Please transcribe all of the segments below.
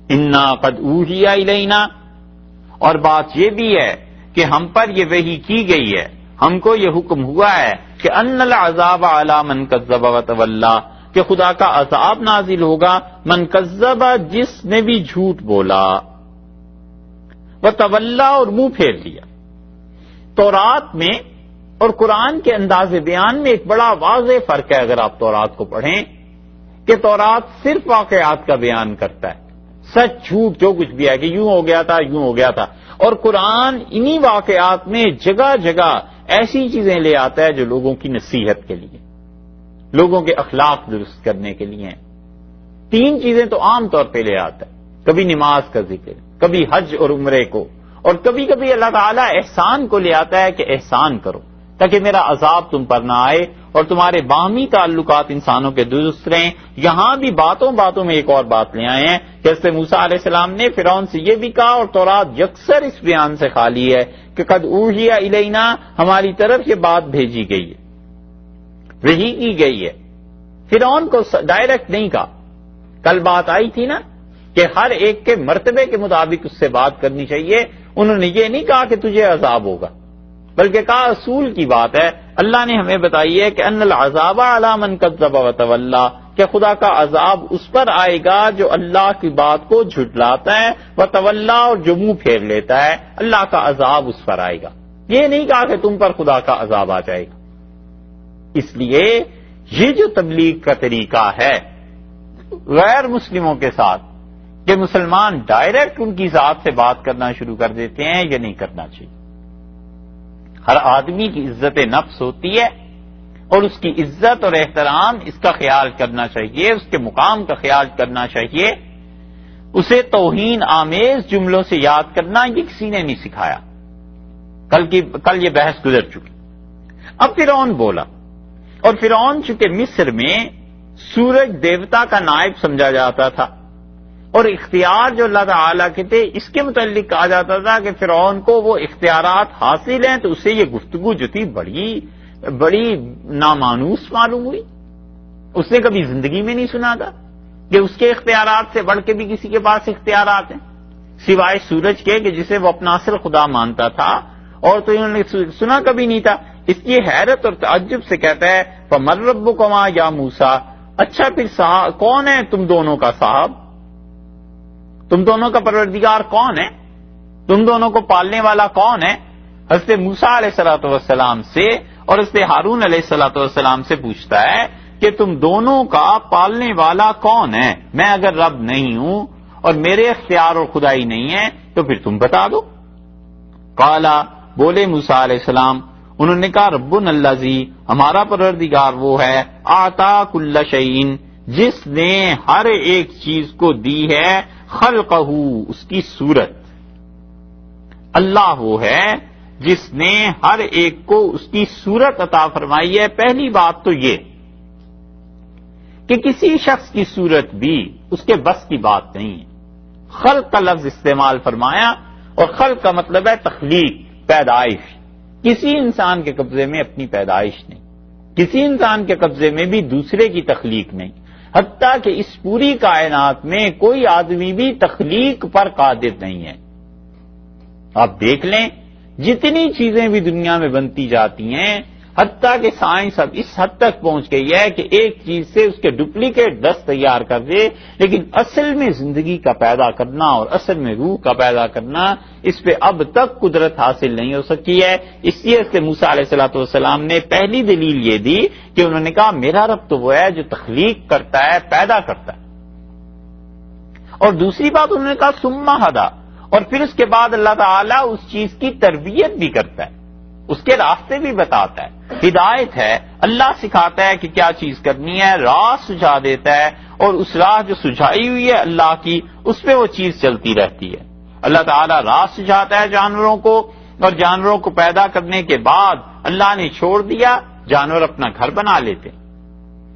انا قد اوحی الینا، اور بات یہ بھی ہے کہ ہم پر یہ وحی کی گئی ہے، ہم کو یہ حکم ہوا ہے کہ ان العذاب علی من کذب وتولی، کہ خدا کا عذاب نازل ہوگا من کذب، جس نے بھی جھوٹ بولا، وتولی، اور منہ پھیر لیا۔ تورات میں اور قرآن کے انداز بیان میں ایک بڑا واضح فرق ہے اگر آپ تورات کو پڑھیں، کہ تورات صرف واقعات کا بیان کرتا ہے، سچ جھوٹ جو کچھ بھی ہے کہ یوں ہو گیا تھا یوں ہو گیا تھا، اور قرآن انہی واقعات میں جگہ جگہ ایسی چیزیں لے آتا ہے جو لوگوں کی نصیحت کے لیے، لوگوں کے اخلاق درست کرنے کے لیے ہیں۔ 3 چیزیں تو عام طور پہ لے آتا ہے، کبھی نماز کا ذکر، کبھی حج اور عمرے کو، اور کبھی کبھی اللہ تعالیٰ احسان کو لے آتا ہے کہ احسان کرو تاکہ میرا عذاب تم پر نہ آئے اور تمہارے باہمی تعلقات انسانوں کے درست رہیں۔ یہاں بھی باتوں باتوں میں ایک اور بات لے آئے ہیں کہ حضرت موسیٰ علیہ السلام نے فرعون سے یہ بھی کہا، اور تورات یکسر اس بیان سے خالی ہے کہ قد اوحی الینا، ہماری طرف یہ بات بھیجی گئی ہے، وحی کی گئی ہے۔ فرعون کو ڈائریکٹ نہیں کہا، کل بات آئی تھی نا کہ ہر ایک کے مرتبے کے مطابق اس سے بات کرنی چاہیے۔ انہوں نے یہ نہیں کہا کہ تجھے عذاب ہوگا، بلکہ کہا اصول کی بات ہے۔ اللہ نے ہمیں بتائی ہے کہ ان العذاب علی من کذب وتولی، کہ خدا کا عذاب اس پر آئے گا جو اللہ کی بات کو جھٹلاتا ہے، وتولی، اور جو منہ پھیر لیتا ہے، اللہ کا عذاب اس پر آئے گا۔ یہ نہیں کہا کہ تم پر خدا کا عذاب آ جائے گا۔ اس لیے یہ جو تبلیغ کا طریقہ ہے غیر مسلموں کے ساتھ کہ مسلمان ڈائریکٹ ان کی ذات سے بات کرنا شروع کر دیتے ہیں، یہ نہیں کرنا چاہیے۔ ہر آدمی کی عزت نفس ہوتی ہے اور اس کی عزت اور احترام اس کا خیال کرنا چاہیے، اس کے مقام کا خیال کرنا چاہیے۔ اسے توہین آمیز جملوں سے یاد کرنا یہ کسی نے نہیں سکھایا۔ کل یہ بحث گزر چکی۔ اب فرعون بولا، اور فرعون چونکہ مصر میں سورج دیوتا کا نائب سمجھا جاتا تھا، اور اختیار جو اللہ تعالیٰ کے تھے اس کے متعلق کہا جاتا تھا کہ فرعون کو وہ اختیارات حاصل ہیں، تو اسے یہ گفتگو جو تھی بڑی نامانوس معلوم ہوئی۔ اس نے کبھی زندگی میں نہیں سنا تھا کہ اس کے اختیارات سے بڑھ کے بھی کسی کے پاس اختیارات ہیں، سوائے سورج کے کہ جسے وہ اپنا اصل خدا مانتا تھا، اور تو انہوں نے سنا کبھی نہیں تھا۔ اس کی حیرت اور تعجب سے کہتا ہے فَمَن رَبُّكُمَا يَا موسیٰ، اچھا پھر کون ہے تم دونوں کا صاحب، تم دونوں کا پروردگار کون ہے، تم دونوں کو پالنے والا کون ہے؟ حضرت موسیٰ علیہ السلام سے اور حضرت ہارون علیہ السلام سے پوچھتا ہے کہ تم دونوں کا پالنے والا کون ہے؟ میں اگر رب نہیں ہوں اور میرے اختیار اور خدائی نہیں ہے تو پھر تم بتا دو۔ قالا، بولے موسیٰ علیہ السلام، انہوں نے کہا ربنا الذی، ہمارا پروردگار وہ ہے، آتا کل شیء، جس نے ہر ایک چیز کو دی ہے، خلقہ، اس کی صورت۔ اللہ وہ ہے جس نے ہر ایک کو اس کی صورت عطا فرمائی ہے۔ پہلی بات تو یہ کہ کسی شخص کی صورت بھی اس کے بس کی بات نہیں ہے۔ خلق کا لفظ استعمال فرمایا، اور خلق کا مطلب ہے تخلیق، پیدائش۔ کسی انسان کے قبضے میں اپنی پیدائش نہیں، کسی انسان کے قبضے میں بھی دوسرے کی تخلیق نہیں، حتیٰ کہ اس پوری کائنات میں کوئی آدمی بھی تخلیق پر قادر نہیں ہے۔ آپ دیکھ لیں جتنی چیزیں بھی دنیا میں بنتی جاتی ہیں، حتیٰ کہ سائنس اب اس حد تک پہنچ گئی ہے کہ ایک چیز سے اس کے ڈپلیکیٹ 10 تیار کر دے، لیکن اصل میں زندگی کا پیدا کرنا اور اصل میں روح کا پیدا کرنا، اس پہ اب تک قدرت حاصل نہیں ہو سکی ہے۔ اس لیے سے موسیٰ علیہ السلام نے پہلی دلیل یہ دی کہ انہوں نے کہا میرا رب تو وہ ہے جو تخلیق کرتا ہے، پیدا کرتا ہے۔ اور دوسری بات انہوں نے کہا ثم ہدی، اور پھر اس کے بعد اللہ تعالیٰ اس چیز کی تربیت بھی کرتا ہے، اس کے راستے بھی بتاتا ہے، ہدایت ہے، اللہ سکھاتا ہے کہ کیا چیز کرنی ہے، راہ سجھا دیتا ہے، اور اس راہ جو سجھائی ہوئی ہے اللہ کی، اس پہ وہ چیز چلتی رہتی ہے۔ اللہ تعالیٰ راہ سجھاتا ہے جانوروں کو، اور جانوروں کو پیدا کرنے کے بعد اللہ نے چھوڑ دیا، جانور اپنا گھر بنا لیتے۔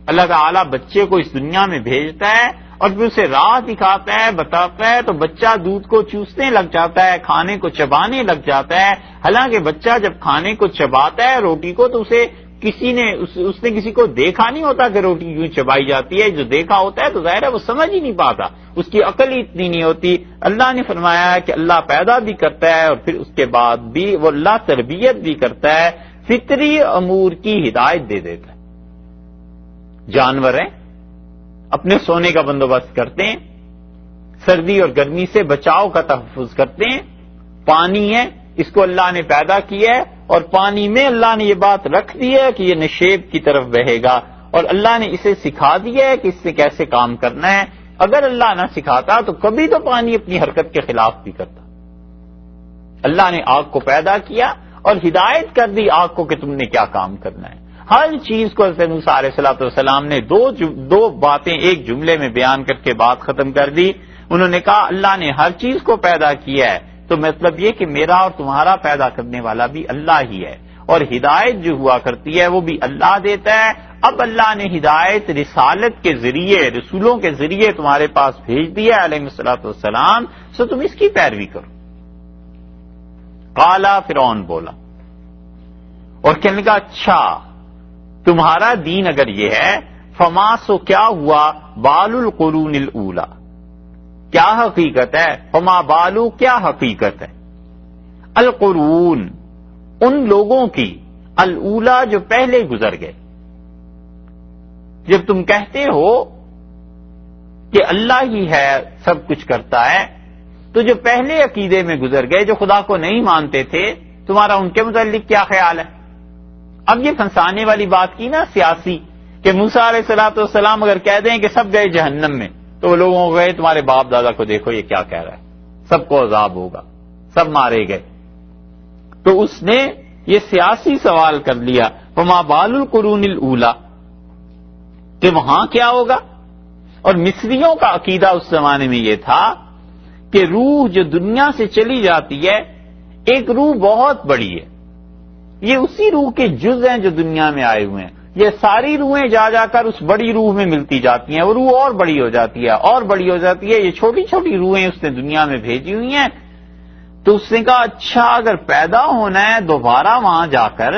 اللہ تعالیٰ بچے کو اس دنیا میں بھیجتا ہے اور پھر اسے راہ دکھاتا ہے، بتاتا ہے، تو بچہ دودھ کو چوسنے لگ جاتا ہے، کھانے کو چبانے لگ جاتا ہے۔ حالانکہ بچہ جب کھانے کو چباتا ہے روٹی کو، تو اسے کسی نے اس نے کسی کو دیکھا نہیں ہوتا کہ روٹی یوں چبائی جاتی ہے، جو دیکھا ہوتا ہے تو ظاہر ہے وہ سمجھ ہی نہیں پاتا، اس کی عقل ہی اتنی نہیں ہوتی۔ اللہ نے فرمایا ہے کہ اللہ پیدا بھی کرتا ہے اور پھر اس کے بعد بھی وہ اللہ تربیت بھی کرتا ہے، فطری امور کی ہدایت دے دیتا ہے۔ جانور ہیں، اپنے سونے کا بندوبست کرتے ہیں، سردی اور گرمی سے بچاؤ کا تحفظ کرتے ہیں، پانی ہے اس کو اللہ نے پیدا کیا ہے اور پانی میں اللہ نے یہ بات رکھ دی ہے کہ یہ نشیب کی طرف بہے گا، اور اللہ نے اسے سکھا دیا ہے کہ اس سے کیسے کام کرنا ہے۔ اگر اللہ نہ سکھاتا تو کبھی تو پانی اپنی حرکت کے خلاف بھی کرتا۔ اللہ نے آگ کو پیدا کیا اور ہدایت کر دی آگ کو کہ تم نے کیا کام کرنا ہے۔ ہر چیز کو حضرت موسیٰ علیہ السلام نے دو باتیں ایک جملے میں بیان کر کے بات ختم کر دی۔ انہوں نے کہا اللہ نے ہر چیز کو پیدا کیا ہے، تو مطلب یہ کہ میرا اور تمہارا پیدا کرنے والا بھی اللہ ہی ہے، اور ہدایت جو ہوا کرتی ہے وہ بھی اللہ دیتا ہے۔ اب اللہ نے ہدایت رسالت کے ذریعے، رسولوں کے ذریعے تمہارے پاس بھیج دیا علیہ الصلوۃ والسلام، سو تم اس کی پیروی کرو۔ قالا، فرعون بولا اور کہنے لگا اچھا تمہارا دین اگر یہ ہے، فما، سو کیا ہوا، بال القرون الاولی، کیا حقیقت ہے، فما بالو، کیا حقیقت ہے، القرون، ان لوگوں کی، الاولی، جو پہلے گزر گئے۔ جب تم کہتے ہو کہ اللہ ہی ہے سب کچھ کرتا ہے، تو جو پہلے عقیدے میں گزر گئے، جو خدا کو نہیں مانتے تھے، تمہارا ان کے متعلق کیا خیال ہے؟ اب یہ پھنسانے والی بات کی نا سیاسی، کہ موسیٰ علیہ السلام اگر کہہ دیں کہ سب گئے جہنم میں، تو وہ لوگوں کو گئے تمہارے باپ دادا کو دیکھو یہ کیا کہہ رہا ہے، سب کو عذاب ہوگا، سب مارے گئے۔ تو اس نے یہ سیاسی سوال کر لیا، فما بال القرون الاولی، کہ وہاں کیا ہوگا۔ اور مصریوں کا عقیدہ اس زمانے میں یہ تھا کہ روح جو دنیا سے چلی جاتی ہے، ایک روح بہت بڑی ہے، یہ اسی روح کے جز ہیں جو دنیا میں آئے ہوئے ہیں، یہ ساری روحیں جا جا کر اس بڑی روح میں ملتی جاتی ہیں، وہ روح اور بڑی ہو جاتی ہے اور بڑی ہو جاتی ہے، یہ چھوٹی چھوٹی روحیں اس نے دنیا میں بھیجی ہوئی ہیں۔ تو اس نے کہا اچھا اگر پیدا ہونا ہے دوبارہ وہاں جا کر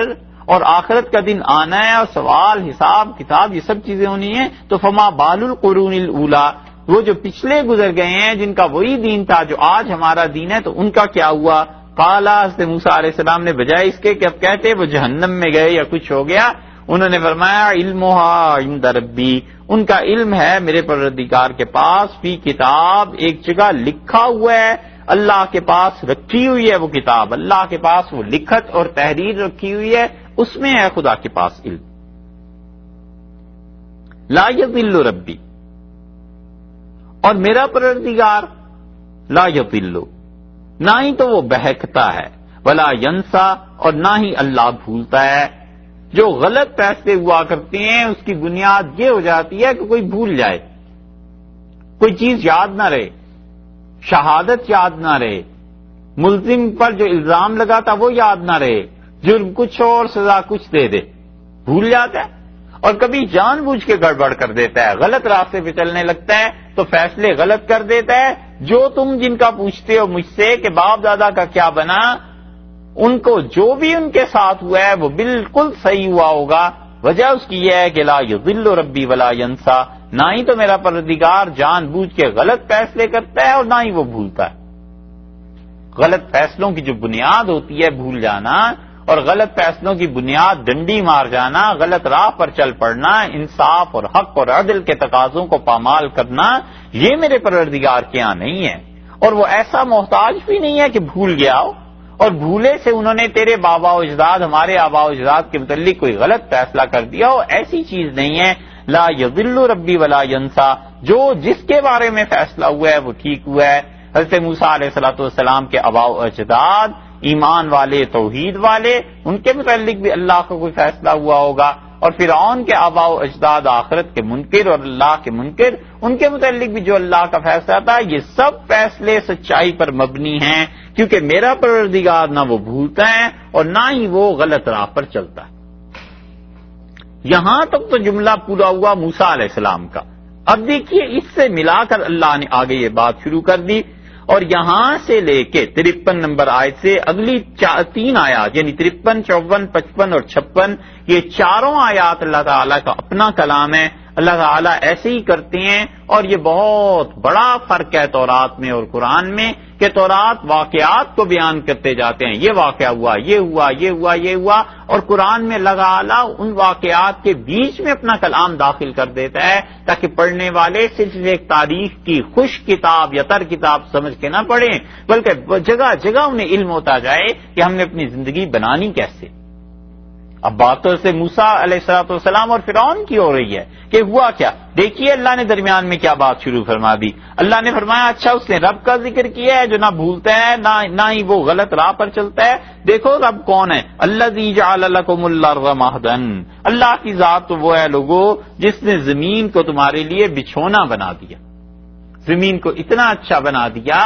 اور آخرت کا دن آنا ہے اور سوال حساب کتاب یہ سب چیزیں ہونی ہیں، تو فما بال القرون الاولی، وہ جو پچھلے گزر گئے ہیں جن کا وہی دین تھا جو آج ہمارا دین ہے، تو ان کا کیا ہوا۔ قالا، حضرت موسیٰ علیہ السلام نے بجائے اس کے کہ اب کہتے وہ جہنم میں گئے یا کچھ ہو گیا، انہوں نے فرمایا علمھا عند ربی، ان کا علم ہے میرے پروردگار کے پاس، فی کتاب، ایک جگہ لکھا ہوا ہے، اللہ کے پاس رکھی ہوئی ہے وہ کتاب، اللہ کے پاس وہ لکھت اور تحریر رکھی ہوئی ہے، اس میں ہے خدا کے پاس علم۔ لا یضل ربی، اور میرا پروردگار لا یضل، نہ ہی تو وہ بہکتا ہے، ولا ینسا، اور نہ ہی اللہ بھولتا ہے۔ جو غلط فیصلے ہوا کرتے ہیں اس کی بنیاد یہ ہو جاتی ہے کہ کوئی بھول جائے، کوئی چیز یاد نہ رہے، شہادت یاد نہ رہے، ملزم پر جو الزام لگا تھا وہ یاد نہ رہے، جرم کچھ اور سزا کچھ دے دے، بھول جاتا ہے، اور کبھی جان بوجھ کے گڑبڑ کر دیتا ہے، غلط راستے پہ چلنے لگتا ہے تو فیصلے غلط کر دیتا ہے۔ جو تم جن کا پوچھتے ہو مجھ سے کہ باپ دادا کا کیا بنا، ان کو جو بھی ان کے ساتھ ہوا ہے وہ بالکل صحیح ہوا ہوگا۔ وجہ اس کی یہ ہے کہ لا یضل ربی ولا ینسا، نہ ہی تو میرا پروردگار جان بوجھ کے غلط فیصلے کرتا ہے اور نہ ہی وہ بھولتا ہے۔ غلط فیصلوں کی جو بنیاد ہوتی ہے بھول جانا، اور غلط فیصلوں کی بنیاد ڈنڈی مار جانا، غلط راہ پر چل پڑنا، انصاف اور حق اور عدل کے تقاضوں کو پامال کرنا، یہ میرے پروردگار کے ہاں نہیں ہے، اور وہ ایسا محتاج بھی نہیں ہے کہ بھول گیا ہو، اور بھولے سے انہوں نے تیرے بابا و اجداد، ہمارے آبا و اجداد کے متعلق کوئی غلط فیصلہ کر دیا ہو، ایسی چیز نہیں ہے۔ لا یضل ربی ولا ینسا، جو جس کے بارے میں فیصلہ ہوا ہے وہ ٹھیک ہوا ہے۔ حضرت موسیٰ علیہ السلام کے آبا و اجداد ایمان والے، توحید والے، ان کے متعلق بھی اللہ کا کوئی فیصلہ ہوا ہوگا، اور فرعون کے آبا و اجداد آخرت کے منکر اور اللہ کے منکر، ان کے متعلق بھی جو اللہ کا فیصلہ تھا، یہ سب فیصلے سچائی پر مبنی ہیں، کیونکہ میرا پروردگار نہ وہ بھولتا ہے اور نہ ہی وہ غلط راہ پر چلتا ہے۔ یہاں تک تو جملہ پورا ہوا موسیٰ علیہ السلام کا۔ اب دیکھیے اس سے ملا کر اللہ نے آگے یہ بات شروع کر دی، اور یہاں سے لے کے 53 نمبر آیت سے اگلی 3 آیات یعنی 53, 54, 55 اور 56 یہ چاروں آیات اللہ تعالیٰ کا اپنا کلام ہے. اللہ تعالیٰ ایسے ہی کرتے ہیں. اور یہ بہت بڑا فرق ہے تورات میں اور قرآن میں کہ تورات واقعات کو بیان کرتے جاتے ہیں. یہ واقعہ ہوا, یہ ہوا, یہ ہوا, یہ ہوا, اور قرآن میں اللہ تعالیٰ ان واقعات کے بیچ میں اپنا کلام داخل کر دیتا ہے تاکہ پڑھنے والے صرف ایک تاریخ کی خوش کتاب یا تر کتاب سمجھ کے نہ پڑھیں بلکہ جگہ جگہ انہیں علم ہوتا جائے کہ ہم نے اپنی زندگی بنانی کیسے. اب بات تو سے موسیٰ علیہ الصلوۃ والسلام اور فرعون کی ہو رہی ہے کہ ہوا کیا. دیکھیے اللہ نے درمیان میں کیا بات شروع فرما دی. اللہ نے فرمایا اچھا اس نے رب کا ذکر کیا ہے جو نہ بھولتا ہے نہ ہی وہ غلط راہ پر چلتا ہے. دیکھو رب کون ہے. الذی جعل لکم الارض مہدا, اللہ کی ذات تو وہ ہے لوگوں جس نے زمین کو تمہارے لیے بچھونا بنا دیا. زمین کو اتنا اچھا بنا دیا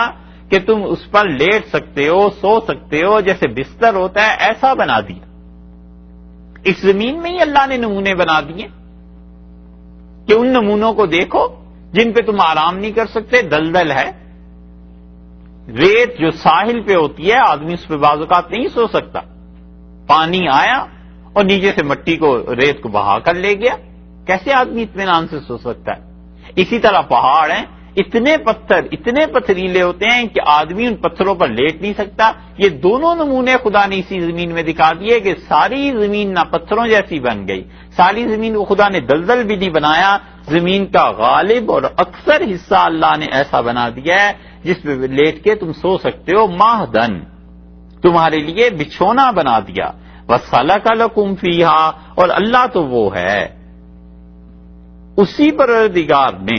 کہ تم اس پر لیٹ سکتے ہو, سو سکتے ہو, جیسے بستر ہوتا ہے ایسا بنا دیا. اس زمین میں ہی اللہ نے نمونے بنا دیے کہ ان نمونوں کو دیکھو جن پہ تم آرام نہیں کر سکتے. دلدل ہے, ریت جو ساحل پہ ہوتی ہے آدمی اس پہ بعض اوقات نہیں سو سکتا. پانی آیا اور نیچے سے مٹی کو ریت کو بہا کر لے گیا, کیسے آدمی اطمینان سے سو سکتا ہے. اسی طرح پہاڑ ہیں, اتنے پتھر اتنے پتھریلے ہوتے ہیں کہ آدمی ان پتھروں پر لیٹ نہیں سکتا. یہ دونوں نمونے خدا نے اسی زمین میں دکھا دیے کہ ساری زمین نہ پتھروں جیسی بن گئی, ساری زمین کو خدا نے دلدل بھی نہیں بنایا. زمین کا غالب اور اکثر حصہ اللہ نے ایسا بنا دیا ہے جس پہ لیٹ کے تم سو سکتے ہو. مہدن, تمہارے لیے بچھونا بنا دیا. وَسَلَكَ لَكُمْ فِيهَا, اور اللہ تو وہ ہے اسی پروردگار نے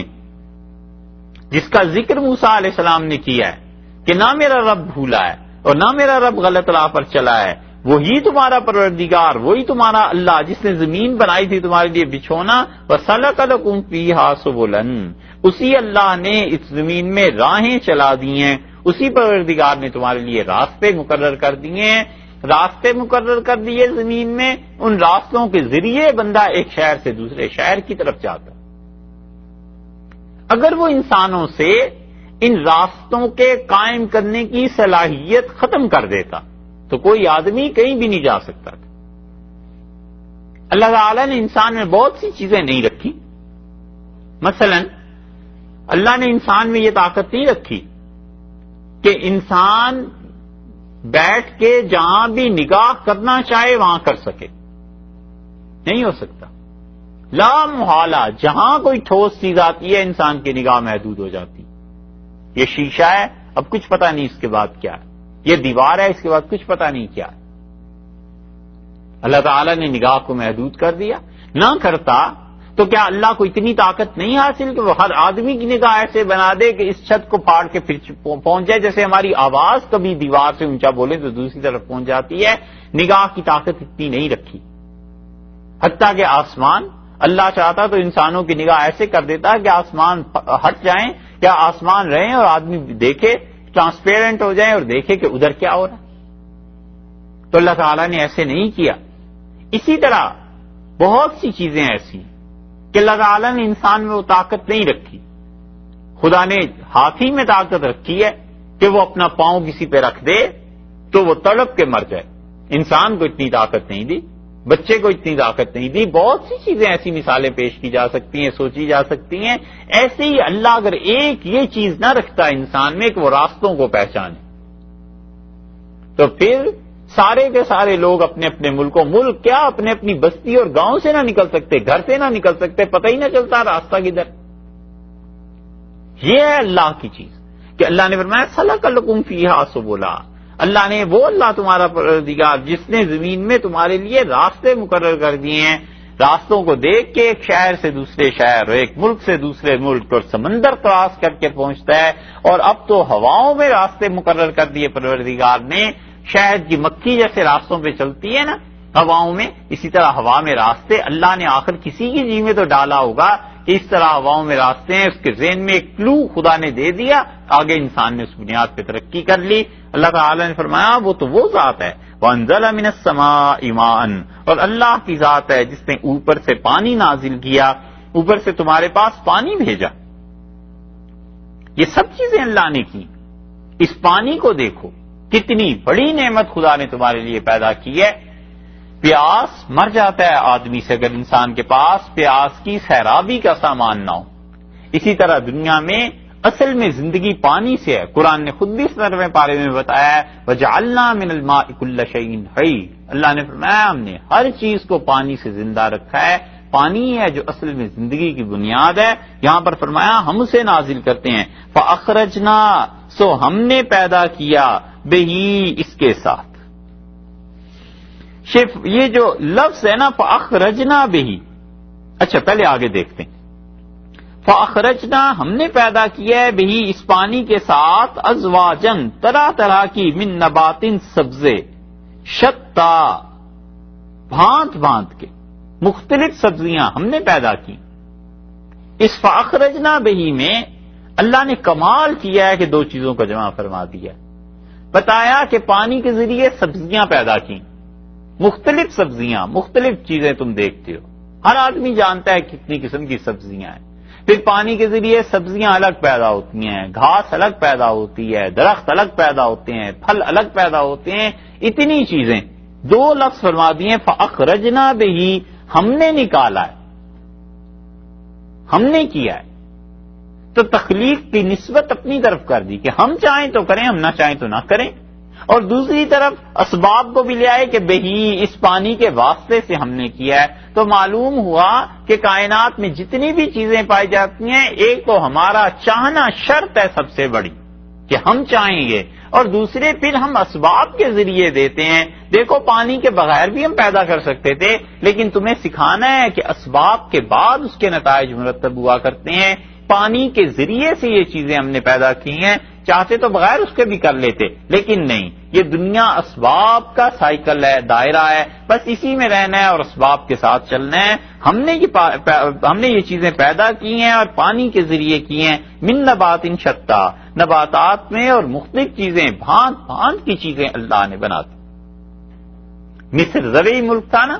جس کا ذکر موسیٰ علیہ السلام نے کیا ہے کہ نہ میرا رب بھولا ہے اور نہ میرا رب غلط راہ پر چلا ہے. وہی تمہارا پروردگار, وہی تمہارا اللہ جس نے زمین بنائی تھی تمہارے لیے بچھونا. وَسَلَكَ لَكُمْ فِيهَا سُبُلًا, اسی اللہ نے اس زمین میں راہیں چلا دی ہیں. اسی پروردگار نے تمہارے لیے راستے مقرر کر دیے ہیں. راستے مقرر کر دیے زمین میں, ان راستوں کے ذریعے بندہ ایک شہر سے دوسرے شہر کی طرف جاتا. اگر وہ انسانوں سے ان راستوں کے قائم کرنے کی صلاحیت ختم کر دیتا تو کوئی آدمی کہیں بھی نہیں جا سکتا تھا. اللہ تعالیٰ نے انسان میں بہت سی چیزیں نہیں رکھی. مثلا اللہ نے انسان میں یہ طاقت نہیں رکھی کہ انسان بیٹھ کے جہاں بھی نگاہ کرنا چاہے وہاں کر سکے. نہیں ہو سکتا. لا محالہ, جہاں کوئی ٹھوس چیز آتی ہے انسان کی نگاہ محدود ہو جاتی. یہ شیشہ ہے, اب کچھ پتہ نہیں اس کے بعد کیا ہے. یہ دیوار ہے, اس کے بعد کچھ پتہ نہیں کیا ہے. اللہ تعالیٰ نے نگاہ کو محدود کر دیا. نہ کرتا تو کیا اللہ کو اتنی طاقت نہیں حاصل کہ وہ ہر آدمی کی نگاہ ایسے بنا دے کہ اس چھت کو پھاڑ کے پھر پہنچ جائے. جیسے ہماری آواز کبھی دیوار سے اونچا بولے تو دوسری طرف پہنچ جاتی ہے, نگاہ کی طاقت اتنی نہیں رکھی. حتیٰ کہ آسمان, اللہ چاہتا تو انسانوں کی نگاہ ایسے کر دیتا کہ آسمان ہٹ جائیں یا آسمان رہیں اور آدمی دیکھے, ٹرانسپیرنٹ ہو جائیں اور دیکھے کہ ادھر کیا ہو رہا ہے. تو اللہ تعالیٰ نے ایسے نہیں کیا. اسی طرح بہت سی چیزیں ایسی کہ اللہ تعالیٰ نے انسان میں وہ طاقت نہیں رکھی. خدا نے ہاتھی میں طاقت رکھی ہے کہ وہ اپنا پاؤں کسی پہ رکھ دے تو وہ تڑپ کے مر جائے. انسان کو اتنی طاقت نہیں دی, بچے کو اتنی طاقت نہیں دی. بہت سی چیزیں ایسی مثالیں پیش کی جا سکتی ہیں, سوچی جا سکتی ہیں. ایسے ہی اللہ اگر ایک یہ چیز نہ رکھتا انسان میں کہ وہ راستوں کو پہچانے تو پھر سارے کے سارے لوگ اپنے اپنے ملک کیا اپنے اپنی بستی اور گاؤں سے نہ نکل سکتے, گھر سے نہ نکل سکتے, پتہ ہی نہ چلتا راستہ کدھر. یہ ہے اللہ کی چیز کہ اللہ نے فرمایا سَلَكَ لَكُمْ فِيهَا سُبُلًا. اللہ نے وہ اللہ تمہارا پروردگار جس نے زمین میں تمہارے لیے راستے مقرر کر دیے ہیں. راستوں کو دیکھ کے ایک شہر سے دوسرے شہر, ایک ملک سے دوسرے ملک اور سمندر کراس کر کے پہنچتا ہے. اور اب تو ہواؤں میں راستے مقرر کر دیے پروردگار نے. شہد کی مکھی جیسے راستوں پہ چلتی ہے نا ہواؤں میں, اسی طرح ہوا میں راستے اللہ نے آخر کسی کی جی میں تو ڈالا ہوگا کہ اس طرح ہواؤں میں راستے ہیں. اس کے ذہن میں ایک کلو خدا نے دے دیا, آگے انسان نے اس بنیاد پہ ترقی کر لی. اللہ تعالیٰ نے فرمایا وہ تو وہ ذات ہے وَأَنزَلَ مِنَ السَّمَاءِ مَاءً, اور اللہ کی ذات ہے جس نے اوپر سے پانی نازل کیا, اوپر سے تمہارے پاس پانی بھیجا. یہ سب چیزیں اللہ نے کی. اس پانی کو دیکھو، کتنی بڑی نعمت خدا نے تمہارے لیے پیدا کی ہے۔ پیاس مر جاتا ہے آدمی سے اگر انسان کے پاس پیاس کی سیرابی کا سامان نہ ہو۔ اسی طرح دنیا میں اصل میں زندگی پانی سے ہے۔ قرآن نے خود بھی اس 9ویں پارے میں بتایا ہے وَجَعَلْنَا مِنَ الْمَاءِ كُلَّ شَيْءٍ حَيٍّ، اللہ نے فرمایا ہم نے ہر چیز کو پانی سے زندہ رکھا ہے۔ پانی ہے جو اصل میں زندگی کی بنیاد ہے۔ یہاں پر فرمایا ہم اسے نازل کرتے ہیں، فَأَخْرَجْنَا، سو ہم نے پیدا کیا، بِهِ، اس کے ساتھ۔ یہ جو لفظ ہے نا فَأَخْرَجْنَا بِهِ، اچھا پہلے آگے دیکھتے ہیں۔ فَأَخْرَجْنَا، ہم نے پیدا کیا ہے، بِهِ، اس پانی کے ساتھ، أَزْوَاجًا، طرح طرح کی، مِن نَبَاتٍ، سبزے، شَتَّى، بھانت بھانت کے مختلف سبزیاں ہم نے پیدا کی۔ اس فَأَخْرَجْنَا بِهِ میں اللہ نے کمال کیا ہے کہ دو چیزوں کا جمع فرما دیا، بتایا کہ پانی کے ذریعے سبزیاں پیدا کی، مختلف سبزیاں، مختلف چیزیں تم دیکھتے ہو، ہر آدمی جانتا ہے کتنی قسم کی سبزیاں ہیں۔ پھر پانی کے ذریعے سبزیاں الگ پیدا ہوتی ہیں، گھاس الگ پیدا ہوتی ہے، درخت الگ پیدا ہوتے ہیں، پھل الگ پیدا ہوتے ہیں، اتنی چیزیں۔ دو لفظ فرما دیے فَأَخْرَجْنَا بِهِ، ہم نے نکالا ہے، ہم نے کیا ہے، تو تخلیق کی نسبت اپنی طرف کر دی کہ ہم چاہیں تو کریں، ہم نہ چاہیں تو نہ کریں۔ اور دوسری طرف اسباب کو بھی لے آئے کہ بہی، اس پانی کے واسطے سے ہم نے کیا ہے۔ تو معلوم ہوا کہ کائنات میں جتنی بھی چیزیں پائی جاتی ہیں، ایک تو ہمارا چاہنا شرط ہے سب سے بڑی کہ ہم چاہیں گے، اور دوسرے پھر ہم اسباب کے ذریعے دیتے ہیں۔ دیکھو پانی کے بغیر بھی ہم پیدا کر سکتے تھے، لیکن تمہیں سکھانا ہے کہ اسباب کے بعد اس کے نتائج مرتب ہوا کرتے ہیں۔ پانی کے ذریعے سے یہ چیزیں ہم نے پیدا کی ہیں، چاہتے تو بغیر اس کے بھی کر لیتے، لیکن نہیں، یہ دنیا اسباب کا سائیکل ہے، دائرہ ہے، بس اسی میں رہنا ہے اور اسباب کے ساتھ چلنا ہے۔ ہم نے یہ چیزیں پیدا کی ہیں اور پانی کے ذریعے کی ہیں، من نبات شتّی، نباتات میں اور مختلف چیزیں، بھانت بھانت کی چیزیں اللہ نے بنا دی۔ مصر زرعی ملک تھا نا،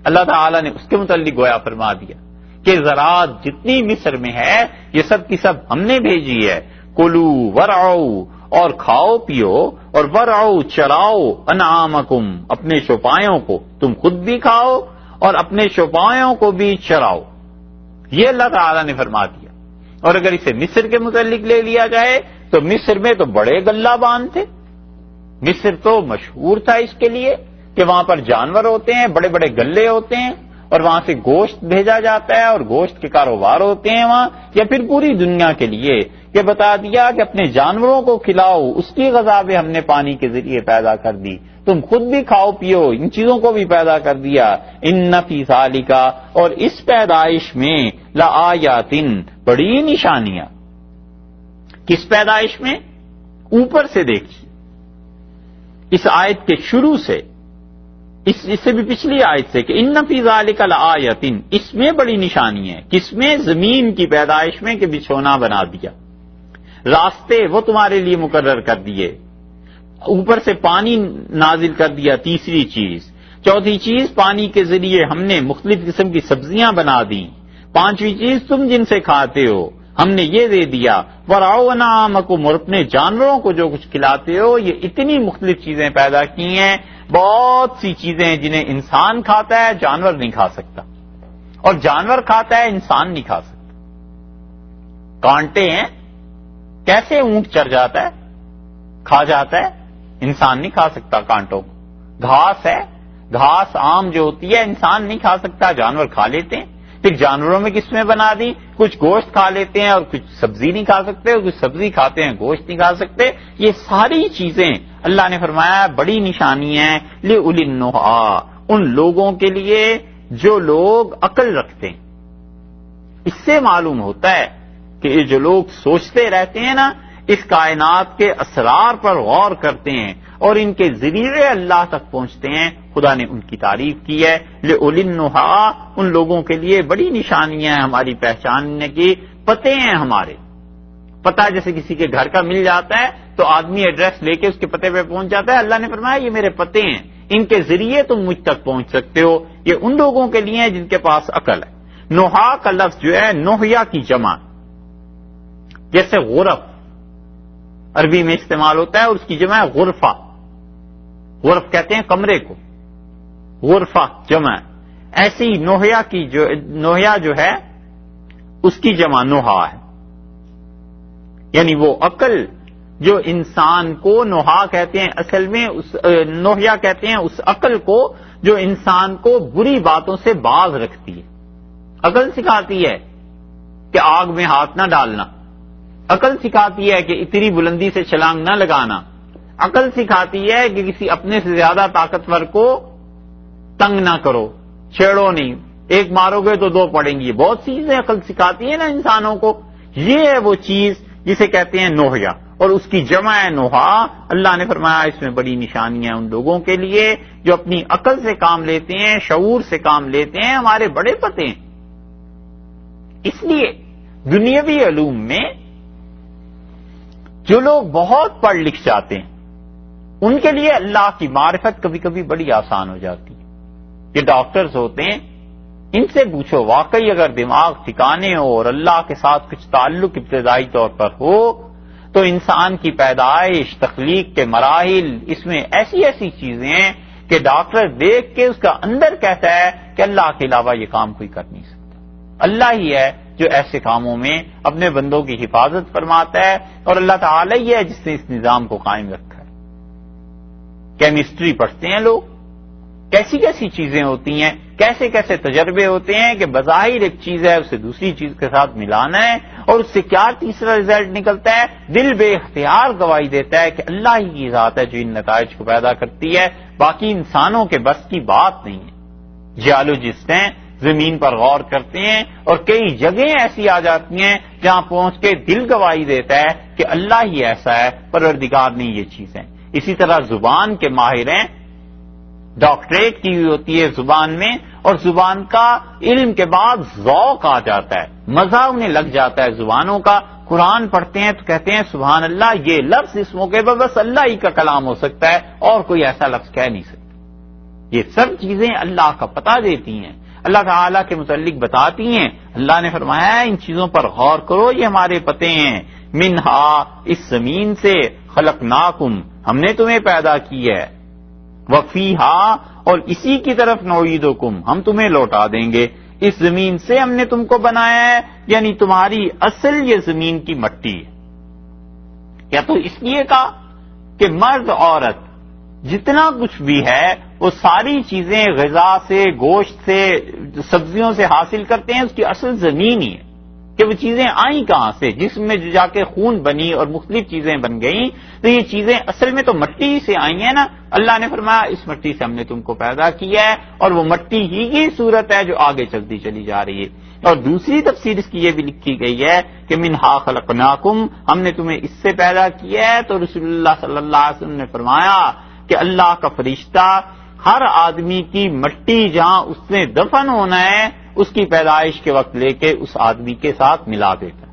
اللہ تعالیٰ نے اس کے متعلق گویا فرما دیا کہ زراعت جتنی مصر میں ہے یہ سب کی سب ہم نے بھیجی ہے۔ کلو ورعو، اور کھاؤ پیو، اور ورعو، چراؤ، انعامکم، اپنے چوپایوں کو، تم خود بھی کھاؤ اور اپنے چوپایوں کو بھی چراؤ، یہ اللہ تعالیٰ نے فرما دیا۔ اور اگر اسے مصر کے متعلق لے لیا جائے تو مصر میں تو بڑے گلہ باندھ تھے، مصر تو مشہور تھا اس کے لیے کہ وہاں پر جانور ہوتے ہیں، بڑے بڑے گلے ہوتے ہیں، اور وہاں سے گوشت بھیجا جاتا ہے اور گوشت کے کاروبار ہوتے ہیں وہاں، یا پھر پوری دنیا کے لیے کہ بتا دیا کہ اپنے جانوروں کو کھلاؤ، اس کی غذا بھی ہم نے پانی کے ذریعے پیدا کر دی، تم خود بھی کھاؤ پیو، ان چیزوں کو بھی پیدا کر دیا۔ ان فی ذالک، اور اس پیدائش میں، لآیات، بڑی نشانیاں۔ کس پیدائش میں؟ اوپر سے دیکھیے، اس آیت کے شروع سے، اس سے بھی پچھلی آیت سے کہ ان فی ذالک لآیۃ، اس میں بڑی نشانی ہے۔ کس میں؟ زمین کی پیدائش میں کہ بچھونا بنا دیا، راستے وہ تمہارے لیے مقرر کر دیے، اوپر سے پانی نازل کر دیا، تیسری چیز۔ چوتھی چیز، پانی کے ذریعے ہم نے مختلف قسم کی سبزیاں بنا دی۔ پانچویں چیز، تم جن سے کھاتے ہو ہم نے یہ دے دیا۔ ورعو انعامکم، اور اپنے جانوروں کو جو کچھ کھلاتے ہو، یہ اتنی مختلف چیزیں پیدا کی ہیں۔ بہت سی چیزیں ہیں جنہیں انسان کھاتا ہے، جانور نہیں کھا سکتا، اور جانور کھاتا ہے، انسان نہیں کھا سکتا۔ کانٹے ہیں، کیسے اونٹ چر جاتا ہے، کھا جاتا ہے، انسان نہیں کھا سکتا کانٹوں کو۔ گھاس ہے، گھاس عام جو ہوتی ہے انسان نہیں کھا سکتا، جانور کھا لیتے ہیں۔ پھر جانوروں میں کس میں بنا دی؟ کچھ گوشت کھا لیتے ہیں اور کچھ سبزی نہیں کھا سکتے، اور کچھ سبزی کھاتے ہیں گوشت نہیں کھا سکتے۔ یہ ساری چیزیں اللہ نے فرمایا بڑی نشانی ہے، لِأُولِي النُّہَىٰ، ان لوگوں کے لیے جو لوگ عقل رکھتے ہیں۔ اس سے معلوم ہوتا ہے کہ یہ جو لوگ سوچتے رہتے ہیں نا، اس کائنات کے اسرار پر غور کرتے ہیں اور ان کے ذریعے اللہ تک پہنچتے ہیں، خدا نے ان کی تعریف کی ہے۔ لِأُولِي النُّہَىٰ، ان لوگوں کے لیے بڑی نشانیاں ہیں ہماری پہچاننے کی، پتے ہیں ہمارے، پتہ جیسے کسی کے گھر کا مل جاتا ہے تو آدمی ایڈریس لے کے اس کے پتے پہ پہنچ جاتا ہے۔ اللہ نے فرمایا یہ میرے پتے ہیں، ان کے ذریعے تم مجھ تک پہنچ سکتے ہو۔ یہ ان لوگوں کے لیے ہیں جن کے پاس عقل ہے۔ نوحا کا لفظ جو ہے نوحیا کی جمع، جیسے غرف، عربی میں استعمال ہوتا ہے، اور اس کی جمع ہے غرفہ. غرف کہتے ہیں کمرے کو، غرفہ جمع. ایسی نوحیا جو ہے اس کی جمع نوحا ہے، یعنی وہ عقل جو انسان کو نوحا کہتے ہیں، اصل میں نوحیا کہتے ہیں اس عقل کو جو انسان کو بری باتوں سے باز رکھتی ہے. عقل سکھاتی ہے کہ آگ میں ہاتھ نہ ڈالنا، عقل سکھاتی ہے کہ اتنی بلندی سے چھلانگ نہ لگانا، عقل سکھاتی ہے کہ کسی اپنے سے زیادہ طاقتور کو تنگ نہ کرو، چھیڑو نہیں، ایک مارو گے تو دو پڑیں گی. بہت سی چیزیں عقل سکھاتی ہے نا انسانوں کو. یہ ہے وہ چیز جسے کہتے ہیں نوحیا، اور اس کی جمع ہے نوحا. اللہ نے فرمایا اس میں بڑی نشانیاں ان لوگوں کے لیے جو اپنی عقل سے کام لیتے ہیں، شعور سے کام لیتے ہیں. ہمارے بڑے پتے ہیں. اس لیے دنیاوی علوم میں جو لوگ بہت پڑھ لکھ جاتے ہیں ان کے لیے اللہ کی معرفت کبھی کبھی بڑی آسان ہو جاتی ہے. یہ ڈاکٹرز ہوتے ہیں، ان سے پوچھو واقعی اگر دماغ ٹھکانے ہو اور اللہ کے ساتھ کچھ تعلق ابتدائی طور پر ہو تو انسان کی پیدائش، تخلیق کے مراحل، اس میں ایسی ایسی چیزیں ہیں کہ ڈاکٹر دیکھ کے اس کا اندر کہتا ہے کہ اللہ کے علاوہ یہ کام کوئی کر نہیں سکتا. اللہ ہی ہے جو ایسے کاموں میں اپنے بندوں کی حفاظت فرماتا ہے، اور اللہ تعالی ہی ہے جس نے اس نظام کو قائم رکھا ہے. کیمسٹری پڑھتے ہیں لوگ، کیسی کیسی چیزیں ہوتی ہیں، کیسے کیسے تجربے ہوتے ہیں کہ بظاہر ایک چیز ہے اسے دوسری چیز کے ساتھ ملانا ہے، اور اس سے کیا تیسرا رزلٹ نکلتا ہے. دل بے اختیار گواہی دیتا ہے کہ اللہ ہی کی ذات ہے جو ان نتائج کو پیدا کرتی ہے، باقی انسانوں کے بس کی بات نہیں ہے. جیولوجسٹ ہیں، زمین پر غور کرتے ہیں، اور کئی جگہیں ایسی آ جاتی ہیں جہاں پہنچ کے دل گواہی دیتا ہے کہ اللہ ہی ایسا ہے، پروردگار نہیں یہ چیزیں. اسی طرح زبان کے ماہر ہیں، ڈاکٹریٹ کی ہوئی ہوتی ہے زبان میں، اور زبان کا علم کے بعد ذوق آ جاتا ہے، مزہ انہیں لگ جاتا ہے زبانوں کا. قرآن پڑھتے ہیں تو کہتے ہیں سبحان اللہ، یہ لفظ اس موقع پر بس اللہ ہی کا کلام ہو سکتا ہے اور کوئی ایسا لفظ کہہ نہیں سکتا. یہ سب چیزیں اللہ کا پتہ دیتی ہیں، اللہ تعالیٰ کے متعلق بتاتی ہیں. اللہ نے فرمایا ہے ان چیزوں پر غور کرو، یہ ہمارے پتے ہیں. منہا، اس زمین سے، خلقناکم، ہم نے تمہیں پیدا کی ہے، وفیہا، اور اسی کی طرف نعیدکم، ہم تمہیں لوٹا دیں گے. اس زمین سے ہم نے تم کو بنایا ہے، یعنی تمہاری اصل یہ زمین کی مٹی ہے. یا تو اس لیے کہا کہ مرد عورت جتنا کچھ بھی ہے وہ ساری چیزیں غذا سے، گوشت سے، سبزیوں سے حاصل کرتے ہیں، اس کی اصل زمین ہی ہے. کہ وہ چیزیں آئیں کہاں سے، جسم میں جا کے خون بنی اور مختلف چیزیں بن گئیں، تو یہ چیزیں اصل میں تو مٹی سے آئی ہیں نا. اللہ نے فرمایا اس مٹی سے ہم نے تم کو پیدا کیا ہے، اور وہ مٹی ہی کی صورت ہے جو آگے چلتی چلی جا رہی ہے. اور دوسری تفسیر اس کی یہ بھی لکھی گئی ہے کہ منہا خلقناکم، ہم نے تمہیں اس سے پیدا کیا ہے. تو رسول اللہ صلی اللہ علیہ وسلم نے فرمایا کہ اللہ کا فرشتہ ہر آدمی کی مٹی جہاں اس نے دفن ہونا ہے اس کی پیدائش کے وقت لے کے اس آدمی کے ساتھ ملا دیتا ہے.